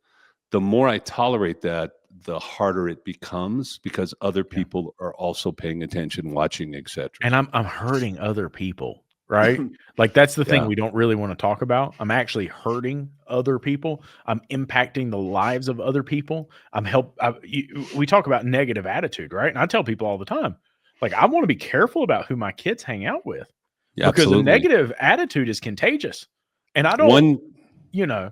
the more I tolerate that, the harder it becomes, because other Yeah. people are also paying attention, watching, etc. And I'm hurting other people, right? Like, that's the thing Yeah. we don't really want to talk about. I'm actually hurting other people. I'm impacting the lives of other people. We talk about negative attitude, right? And I tell people all the time, like, I want to be careful about who my kids hang out with, Yeah, because a absolutely. negative attitude is contagious. And I don't, One, and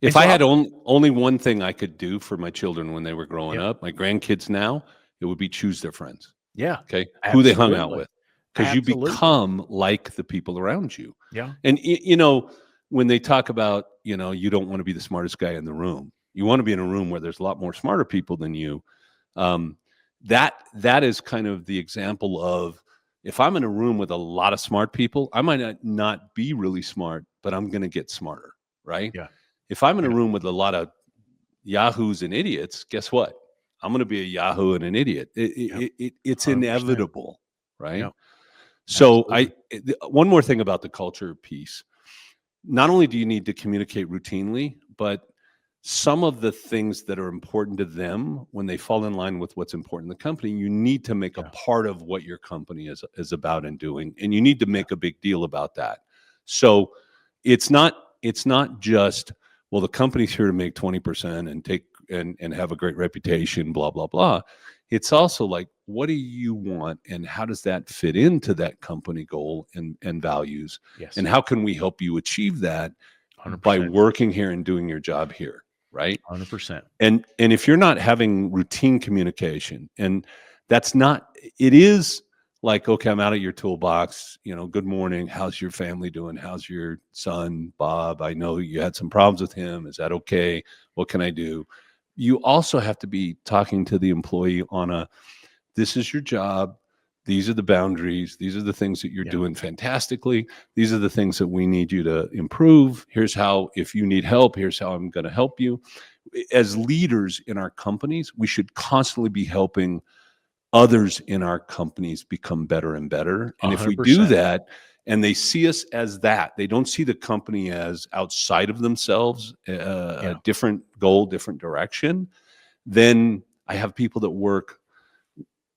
if so I had only one thing I could do for my children when they were growing Yeah. up, my grandkids now, it would be choose their friends. Yeah, Okay. Who they hung out absolutely. with, because you Absolutely. become like the people around you. Yeah. And when they talk about, you don't want to be the smartest guy in the room. You want to be in a room where there's a lot more smarter people than you. That is kind of the example of, if I'm in a room with a lot of smart people, I might not be really smart, but I'm going to get smarter, right? Yeah. If I'm in a Yeah. room with a lot of yahoos and idiots, guess what? I'm going to be a yahoo and an idiot. It's 100%. inevitable, right? Yep. So Absolutely. one more thing about the culture piece. Not only do you need to communicate routinely, but some of the things that are important to them, when they fall in line with what's important in the company, you need to make a Yeah. part of what your company is about and doing, and you need to make a big deal about that. So it's not just, well, the company's here to make 20% and take and have a great reputation, blah blah blah. It's also like, what do you want, and how does that fit into that company goal and values, Yes. and how can we help you achieve that by 100%. working here and doing your job here, right? 100%. And if you're not having routine communication, and that's not, it is like, okay, I'm out of your toolbox, good morning, how's your family doing, how's your son Bob, I know you had some problems with him, is that okay, what can I do? You also have to be talking to the employee on this is your job, these are the boundaries, these are the things that you're Yeah. doing fantastically, these are the things that we need you to improve, here's how, if you need help, here's how I'm going to help you. As leaders in our companies, we should constantly be helping others in our companies become better and better. And if we do 100%. that, and they see us as that, they don't see the company as outside of themselves, a different goal, different direction, then I have people that work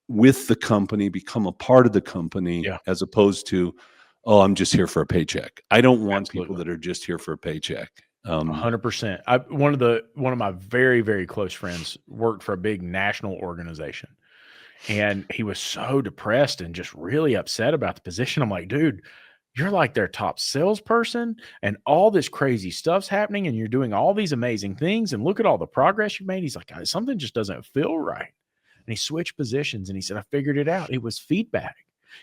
with the company, become a part of the company, Yeah. as opposed to, oh, I'm just here for a paycheck. I don't want people Absolutely. that are just here for a paycheck. 100%. One of my very, very close friends worked for a big national organization, and he was so depressed and just really upset about the position. I'm like, dude, you're like their top salesperson, and all this crazy stuff's happening, and you're doing all these amazing things, and look at all the progress you made. He's like, something just doesn't feel right. And he switched positions, and he said, I figured it out. It was feedback.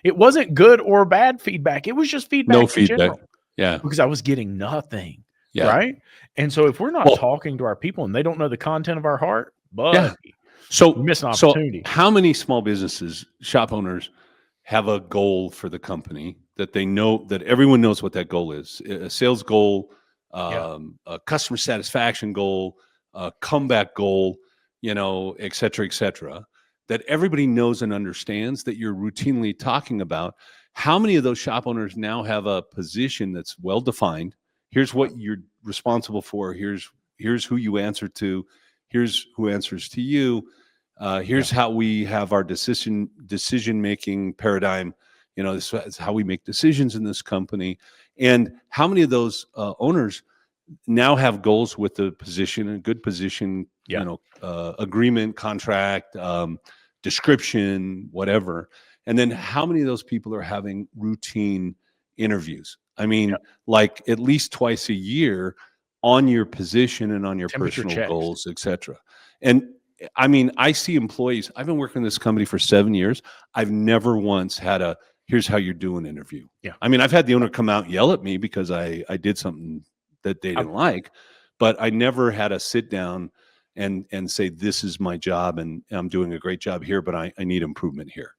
It wasn't good or bad feedback. It was just No feedback in feedback. general, Yeah. because I was getting nothing. Yeah. Right. And so if we're not Well, talking to our people and they don't know the content of our heart, yeah. buddy, So you miss an opportunity. how many small businesses, shop owners, have a goal for the company that they know, that everyone knows what that goal is? A sales goal, a customer satisfaction goal, a comeback goal, et cetera, that everybody knows and understands, that you're routinely talking about. How many of those shop owners now have a position that's well defined? Here's what you're responsible for. Here's who you answer to. Here's who answers to you. Here's how we have our decision making paradigm. This is how we make decisions in this company. And how many of those owners now have goals with the position, a good position, agreement, contract, description, whatever. And then how many of those people are having routine interviews? I mean, like at least twice a year on your position and on your Temperature personal checks. goals, et cetera. And I mean, I see employees, I've been working in this company for 7 years. I've never once had a, here's how you're doing interview. Yeah. I mean, I've had the owner come out and yell at me because I did something that they didn't like, but I never had a sit down and say, this is my job and I'm doing a great job here, but I need improvement here.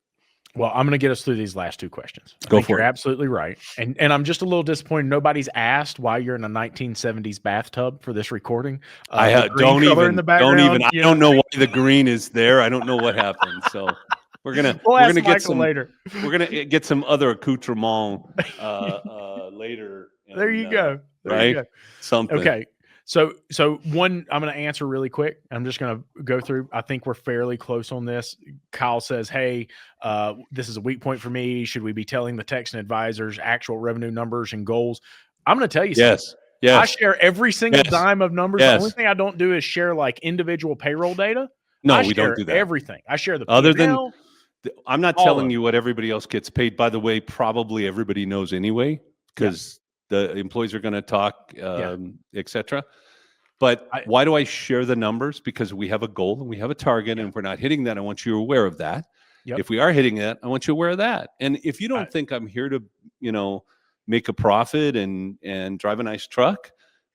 Well, I'm going to get us through these last two questions. I Go think for you're it. absolutely right. And I'm just a little disappointed. Nobody's asked why you're in a 1970s bathtub for this recording. I The green color in the don't background, even, I don't know why the green is there. I don't know what happened. So we're going to, We'll we're ask going to get Michael some, later. we're going to get some other accoutrement later. There you go. There right? you go. Something. Okay. So one, I'm going to answer really quick. I'm just going to go through. I think we're fairly close on this. Kyle says, hey, this is a weak point for me. Should we be telling the Texan advisors actual revenue numbers and goals? I'm going to tell you something. Yes. I share every single dime of numbers. Yes. The only thing I don't do is share like individual payroll data. No, we don't do that. Everything. I share the other P&L, than I'm not telling you what everybody else gets paid. By the way, probably everybody knows anyway because the employees are going to talk, etc. But why do I share the numbers? Because we have a goal and we have a target, and if we're not hitting that, I want you aware of that. Yep. If we are hitting that, I want you aware of that. And if you don't think I'm here to, make a profit and drive a nice truck,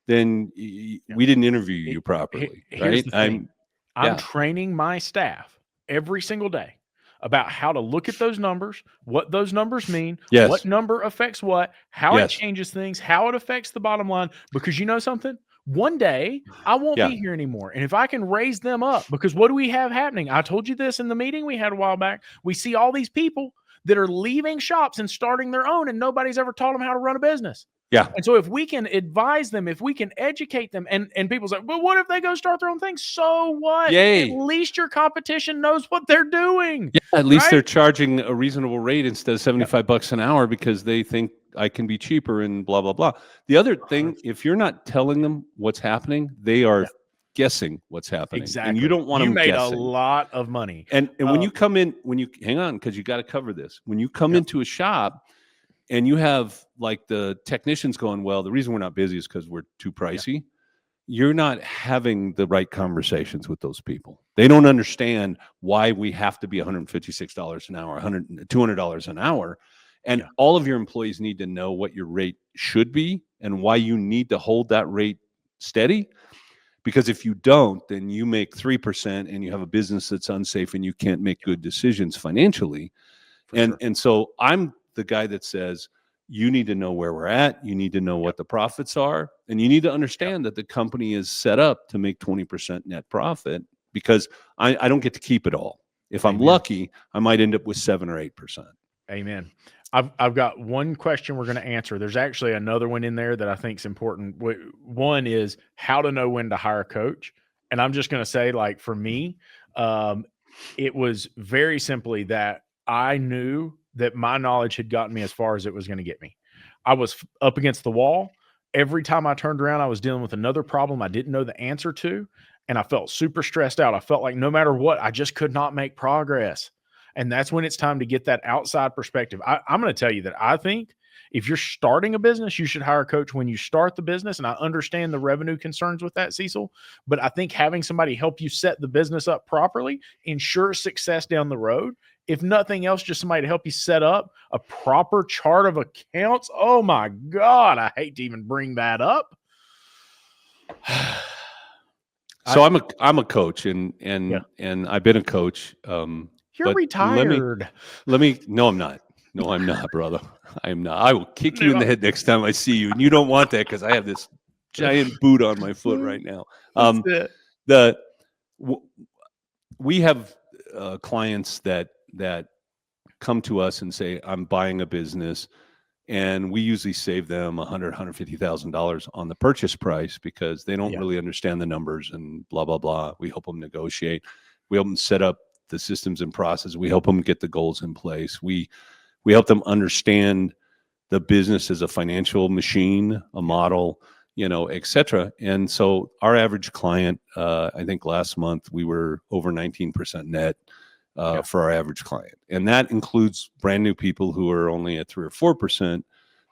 then we didn't interview you properly. Here's the thing. I'm training my staff every single day about how to look at those numbers, what those numbers mean, what number affects what, how it changes things, how it affects the bottom line. Because you know something? One day I won't be here anymore. And if I can raise them up, because what do we have happening? I told you this in the meeting we had a while back. We see all these people that are leaving shops and starting their own, and nobody's ever taught them how to run a business. Yeah. And so if we can advise them, if we can educate them, and people say, well, what if they go start their own thing? So what? Yay. At least your competition knows what they're doing. Yeah, at least they're charging a reasonable rate instead of $75 an hour because they think I can be cheaper and blah, blah, blah. The other thing, if you're not telling them what's happening, they are guessing what's happening. Exactly. And you don't want them guessing. You made a lot of money. And when you come in, hang on, because you got to cover this. When you come into a shop and you have like the technicians going, well, the reason we're not busy is because we're too pricey. You're not having the right conversations with those people. They don't understand why we have to be $156 an hour, $200 an hour. And all of your employees need to know what your rate should be and why you need to hold that rate steady. Because if you don't, then you make 3% and you have a business that's unsafe and you can't make good decisions financially. And so I'm the guy that says, you need to know where we're at. You need to know what the profits are. And you need to understand that the company is set up to make 20% net profit because I don't get to keep it all. If I'm lucky, I might end up with 7 or 8%. Amen. I've got one question we're going to answer. There's actually another one in there that I think is important. One is how to know when to hire a coach. And I'm just going to say, like, for me, it was very simply that I knew that my knowledge had gotten me as far as it was going to get me. I was up against the wall. Every time I turned around, I was dealing with another problem I didn't know the answer to. And I felt super stressed out. I felt like no matter what, I just could not make progress. And that's when it's time to get that outside perspective. I'm going to tell you that I think if you're starting a business, you should hire a coach when you start the business. And I understand the revenue concerns with that, Cecil. But I think having somebody help you set the business up properly ensures success down the road. If nothing else, just somebody to help you set up a proper chart of accounts. Oh my God, I hate to even bring that up. So I'm a coach and I've been a coach. You're retired. No, I'm not. No, I'm not, brother. I am not. I will kick you in the head next time I see you. And you don't want that because I have this giant boot on my foot right now. We have clients that come to us and say, I'm buying a business. And we usually save them $100,000, $150,000 on the purchase price because they don't really understand the numbers and blah, blah, blah. We help them negotiate. We help them set up the systems and process. We help them get the goals in place. We help them understand the business as a financial machine, a model, et cetera. And so our average client, I think last month we were over 19% net for our average client. And that includes brand new people who are only at 3 or 4%.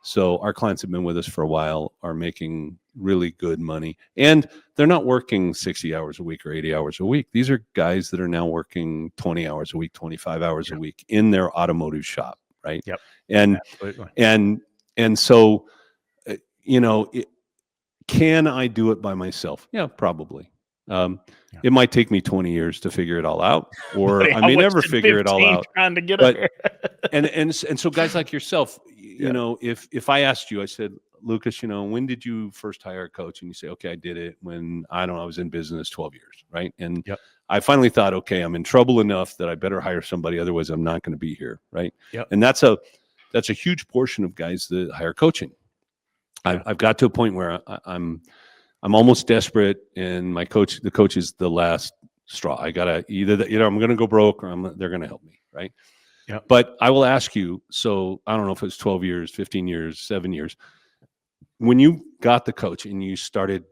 So our clients have been with us for a while, are making really good money. And they're not working 60 hours a week or 80 hours a week. These are guys that are now working 20 hours a week, 25 hours a week in their automotive shop. right? Yep. And Absolutely. and so you know, can I do it by myself? Yeah, probably. Um, Yeah. it might take me 20 years to figure it all out, or Buddy, I I may never wasted figure it all 15 out. trying to get But there. and so guys like yourself, you Yeah. know, if I asked you, I said, Lucas, you know, when did you first hire a coach? And you say, okay, I did it when I don't know, I was in business 12 years, right? And Yep. I finally thought, okay, I'm in trouble enough that I better hire somebody, otherwise I'm not going to be here, right? Yep. And that's a huge portion of guys that hire coaching. Yeah. I've got to a point where I'm almost desperate, and the coach is the last straw. I gotta either I'm gonna go broke, or they're gonna help me, right? Yep. But I will ask you. So I don't know if it's 12 years, 15 years, 7 years. When you got the coach and you started,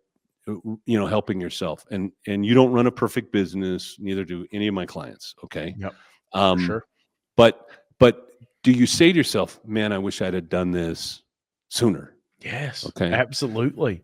you know, helping yourself, and you don't run a perfect business, neither do any of my clients. Okay, Yep. For um, sure. but do you say to yourself, "Man, I wish I'd have done this sooner"? Yes. Okay, Absolutely.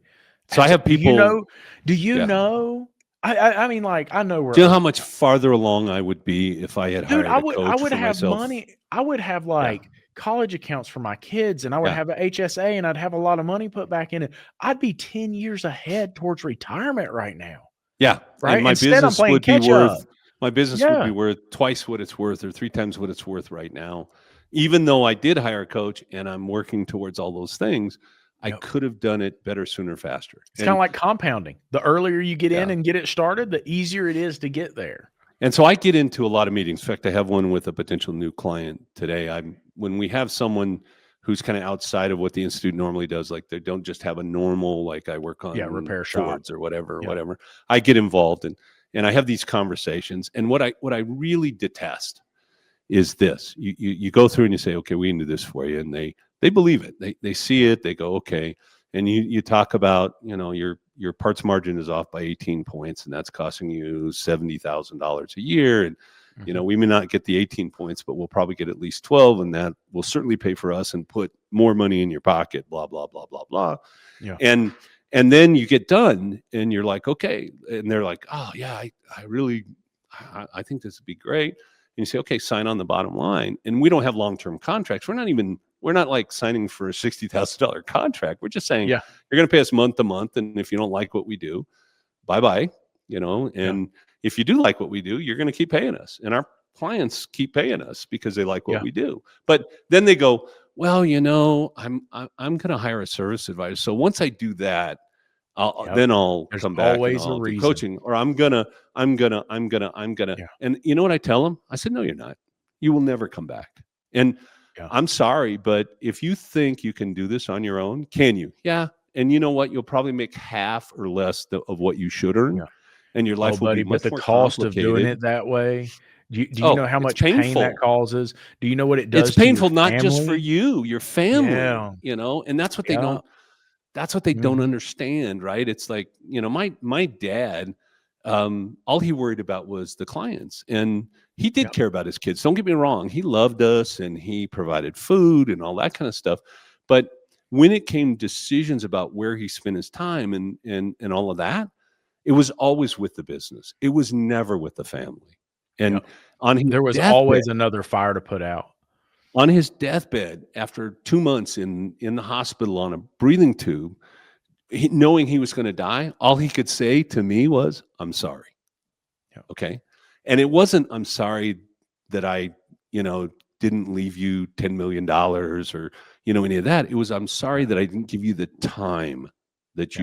so I have Do you people. know? Do you Yeah. know? I mean, like, I know we're Do you know how over. much farther along I would be if I had Dude, hired a I coach would for have myself? money. I would have Yeah, like college accounts for my kids, and I would yeah, have a HSA, and I'd have a lot of money put back in it. I'd be 10 years ahead towards retirement right now. yeah. And Right? Instead, I'm playing catch up. my business would be Yeah. worth twice what it's worth, or 3 times what it's worth right now. Even though I did hire a coach and I'm working towards all those things, I Yep. could have done it better, sooner, faster. It's kind of like compounding. The earlier you get in Yeah. and get it started, the easier it is to get there. And so I get into a lot of meetings. In fact, I have one with a potential new client today. When we have someone who's kind of outside of what the institute normally does, like they don't just have a normal, like I work on Repair shop. Fords or whatever, Yep. whatever. I get involved and I have these conversations. And what I really detest is this. You go through and you say, okay, we can do this for you. And they believe it. They see it, they go, okay. And you talk about, you know, your parts margin is off by 18 points, and that's costing you $70,000 a year. And you know, we may not get the 18 points, but we'll probably get at least 12, and that will certainly pay for us and put more money in your pocket, blah, blah, blah, blah, blah. Yeah. And then you get done and you're like, okay. And they're like, oh yeah, I really, I think this would be great. And you say, okay, sign on the bottom line. And we don't have long-term contracts. We're not like signing for a $60,000 contract. We're just saying, Yeah. you're going to pay us month to month. And if you don't like what we do, bye-bye, you know, and if you do like what we do, you're going to keep paying us. And our clients keep paying us because they like what we do. But then they go, well, you know, I'm going to hire a service advisor. So once I do that, then I'll There's come back and always a I'll do reason. coaching, or I'm gonna. Yeah. And you know what I tell them? I said, no, you're not. You will never come back. And I'm sorry, but if you think you can do this on your own, can you? Yeah. And you know what? You'll probably make half or less of what you should earn, and your life will be much but the more cost of doing complicated. it that way, do you Oh, know how it's much pain that painful. causes? Do you know what it It's does to your painful, not just for family? you, your family, Yeah. you know, and that's what they Yeah. don't. That's what they don't Mhm. understand, right? It's like, you know, my dad, all he worried about was the clients, and he did Yep. care about his kids. Don't get me wrong; he loved us, and he provided food and all that kind of stuff. But when it came decisions about where he spent his time and all of that, it was always with the business. It was never with the family. And Yep. on his There was deathbed, always another fire to put out. after 2 months in the hospital on a breathing tube, knowing he was going to die, all he could say to me was, I'm sorry. Yep. Okay. And it wasn't, I'm sorry that I, you know, didn't leave you $10 million or, you know, any of that. It was, I'm sorry that I didn't give you the time that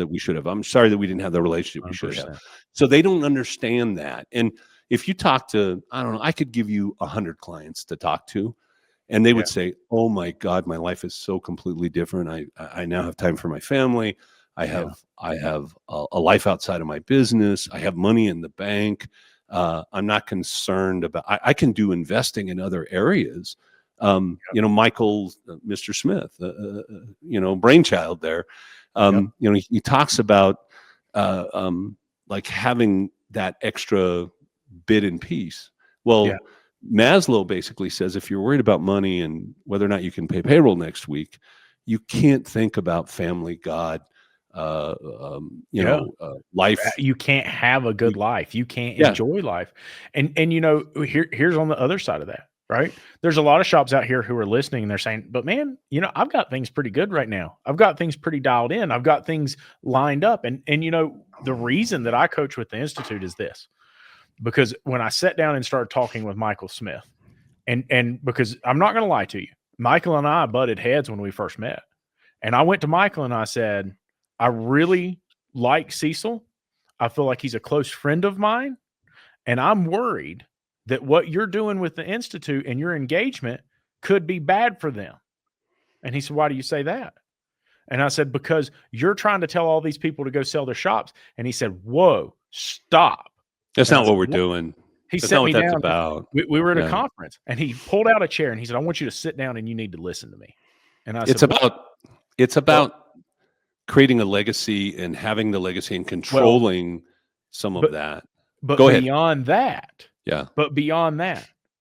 we should have. I'm sorry that we didn't have the relationship we should have. 100%. So they don't understand that. And if you talk to, I don't know, I could give you 100 clients to talk to, and they would say, oh my God, my life is so completely different. I now have time for my family. I have a life outside of my business. I have money in the bank. I'm not concerned about, I can do investing in other areas. You know, Michael, Mr. Smith, you know, brainchild there. You know, he talks about like having that extra bit in peace. Well, Maslow basically says if you're worried about money and whether or not you can pay payroll next week, you can't think about family, God, you know, life. You can't have a good life. You can't enjoy life. And you know, here's on the other side of that. right? There's a lot of shops out here who are listening and they're saying, but man, I've got things pretty good right now. I've got things pretty dialed in. I've got things lined up. And the reason that I coach with the Institute is this, because when I sat down and started talking with Michael Smith, and because I'm not going to lie to you, Michael and I butted heads when we first met. And I went to Michael and I said, I really like Cecil. I feel like he's a close friend of mine. And I'm worried that what you're doing with the Institute and your engagement could be bad for them. And he said, why do you say that? And I said, because you're trying to tell all these people to go sell their shops. And he said, whoa, stop. That's And not I what said, we're "What?" doing. He That's set not me what that's down. about. We were at a Yeah. conference and he pulled out a chair and he said, I want you to sit down and you need to listen to me. And I It's said, "What?" about creating a legacy and having the legacy and controlling some of that. But Go ahead. beyond that, Yeah.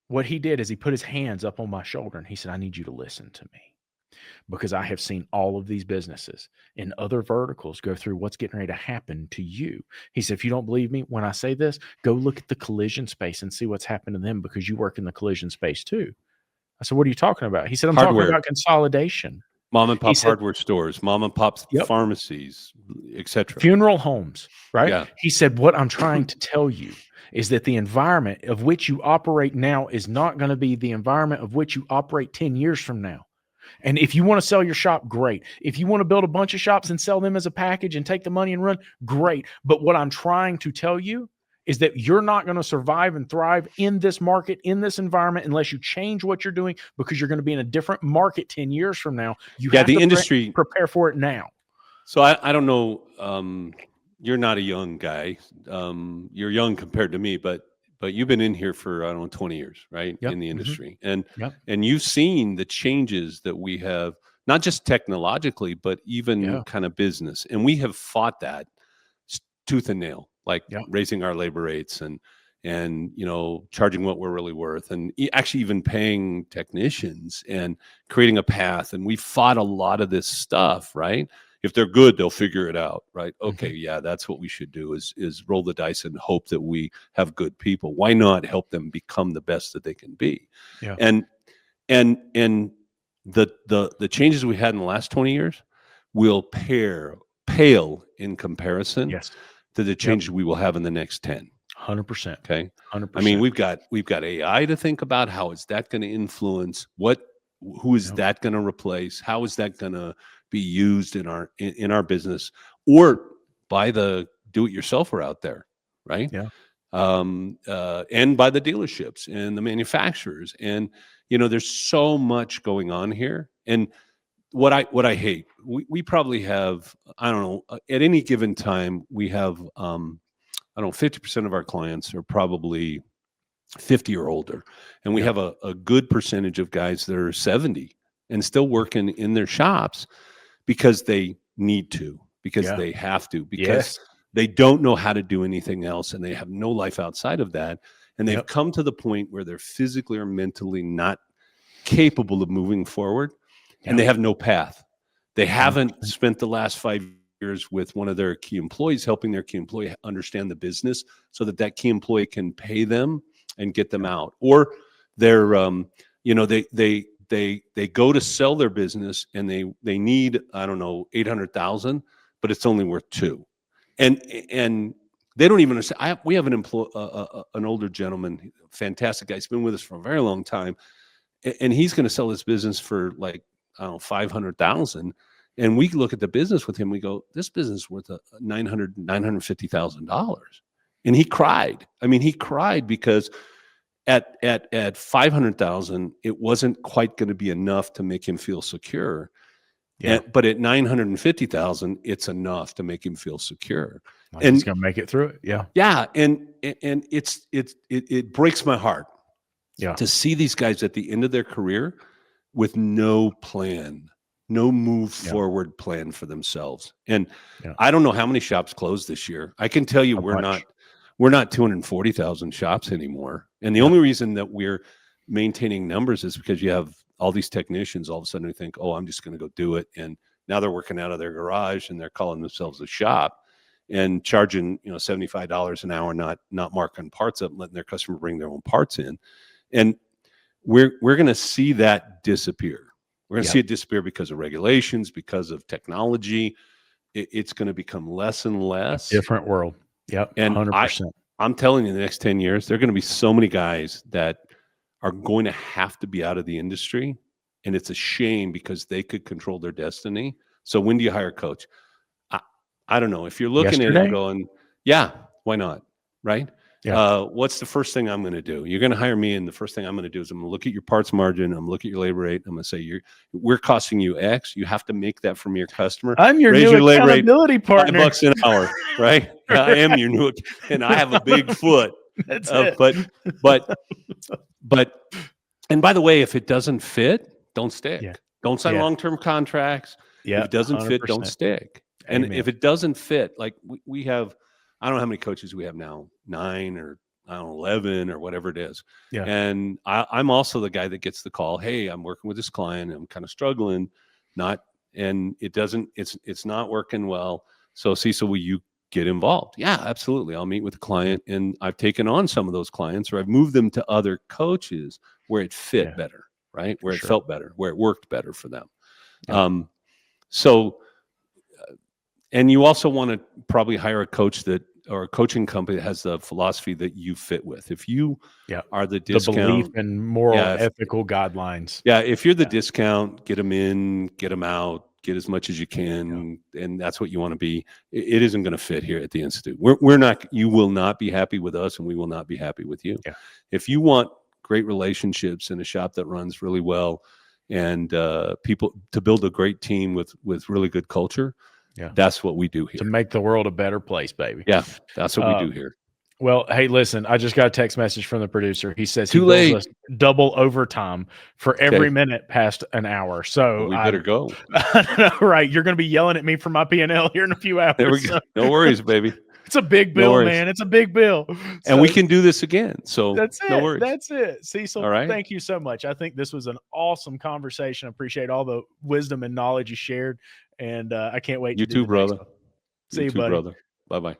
what he did is he put his hands up on my shoulder and he said, I need you to listen to me, because I have seen all of these businesses in other verticals go through what's getting ready to happen to you. He said, if you don't believe me when I say this, go look at the collision space and see what's happened to them, because you work in the collision space too. I said, what are you talking about? He said, I'm Hardware. talking about consolidation. Mom and pop said- hardware stores, mom and pop pharmacies, etc. Funeral homes, right? Yeah. He said, what I'm trying to tell you is that the environment of which you operate now is not going to be the environment of which you operate 10 years from now. And if you want to sell your shop, great. If you want to build a bunch of shops and sell them as a package and take the money and run, great. But what I'm trying to tell you is that you're not going to survive and thrive in this market, in this environment, unless you change what you're doing, because you're going to be in a different market 10 years from now. You have the to industry prepare for it now. So I don't know. You're not a young guy. You're young compared to me, but you've been in here for, I don't know, 20 years, right? Yep. In the industry. Yep. And you've seen the changes that we have, not just technologically, but even kind of business. And we have fought that tooth and nail, like raising our labor rates and charging what we're really worth, and actually even paying technicians and creating a path. And we fought a lot of this stuff, right? If they're good, they'll figure it out, right? Okay, yeah, that's what we should do is roll the dice and hope that we have good people. Why not help them become the best that they can be? Yeah. And the changes we had in the last 20 years will pale in comparison to the changes we will have in the next 10. 100%. Okay. 100%. I mean, we've got AI to think about. How is that going to influence who is that going to replace? How is that going to be used in our business, or by the do-it-yourselfer out there, right? Yeah. And by the dealerships and the manufacturers. And there's so much going on here. And what I hate, we probably have, I don't know, at any given time we have 50% of our clients are probably 50 or older, and we have a good percentage of guys that are 70 and still working in their shops because they need to, because they have to, because they don't know how to do anything else, and they have no life outside of that. And they've come to the point where they're physically or mentally not capable of moving forward, and they have no path. They haven't spent the last 5 years with one of their key employees, helping their key employee understand the business so that key employee can pay them and get them out. Or they're, they go to sell their business and they need, I don't know, 800,000, but it's only worth 2. And they don't even understand. We have an older gentleman, fantastic guy. He's been with us for a very long time. And he's going to sell his business for like, I don't know, 500,000. And we look at the business with him. We go, this business is worth $950,000. And he cried. I mean, he cried because at 500,000, it wasn't quite going to be enough to make him feel secure. Yeah. But at 950,000, it's enough to make him feel secure. Like and he's going to make it through it. Yeah. Yeah. And it breaks my heart. Yeah. To see these guys at the end of their career with no plan, no move forward plan for themselves. And I don't know how many shops closed this year. I can tell you we're not 240,000 shops anymore. And the only reason that we're maintaining numbers is because you have all these technicians. All of a sudden, they think, "Oh, I'm just going to go do it." And now they're working out of their garage and they're calling themselves a shop and charging $75 an hour, not marking parts up, and letting their customer bring their own parts in. And we're going to see that disappear. We're going to Yep. see it disappear because of regulations, because of technology. It's going to become less and less. Different world. Yep. And 100%. I'm telling you, in the next 10 years, there are going to be so many guys that are going to have to be out of the industry. And it's a shame because they could control their destiny. So when do you hire a coach? I don't know. If you're looking at it Yesterday? and going, yeah, why not? Right? Yeah. What's the first thing I'm going to do? You're going to hire me, and the first thing I'm going to do is I'm going to look at your parts margin. I'm going to look at your labor rate. I'm going to say, we're costing you X. You have to make that from your customer. I'm your Raise new your labor rate accountability partner. $5 an hour, right? I am your new, and I have a big foot. That's it. But, and by the way, if it doesn't fit, don't stick. Yeah. Don't sign Yeah. long-term contracts. Yeah. If it doesn't fit, don't 100%. stick. And Amen. if it doesn't fit, like we have, I don't know how many coaches we have now, 9 or I don't know, 11 or whatever it is. Yeah. And I'm also the guy that gets the call. Hey, I'm working with this client. I'm kind of struggling, and it's not working well. So Cecil, will you get involved? Yeah, absolutely. I'll meet with the client, and I've taken on some of those clients, or I've moved them to other coaches where it fit better, right? Where it felt better, where it worked better for them. Yeah. And you also want to probably hire a coach or a coaching company that has the philosophy that you fit with. If you are the discount, the belief in moral, ethical guidelines. Yeah. If you're the discount, get them in, get them out, get as much as you can. And that's what you want to be. It isn't going to fit here at the Institute. You will not be happy with us, and we will not be happy with you. Yeah. If you want great relationships in a shop that runs really well, and people to build a great team with really good culture, that's what we do here. To make the world a better place, baby. Yeah, that's what we do here. Well, hey, listen, I just got a text message from the producer. He says Too late. Bills us double overtime for every minute past an hour. So we better go. Right. You're going to be yelling at me for my P&L here in a few hours. There we go. No worries, baby. It's a big bill, man. It's a big bill. And we can do this again. So that's it. No worries. That's it. Cecil, all right. Thank you so much. I think this was an awesome conversation. I appreciate all the wisdom and knowledge you shared. And I can't wait. You too, brother. See you, buddy. Brother. Bye-bye.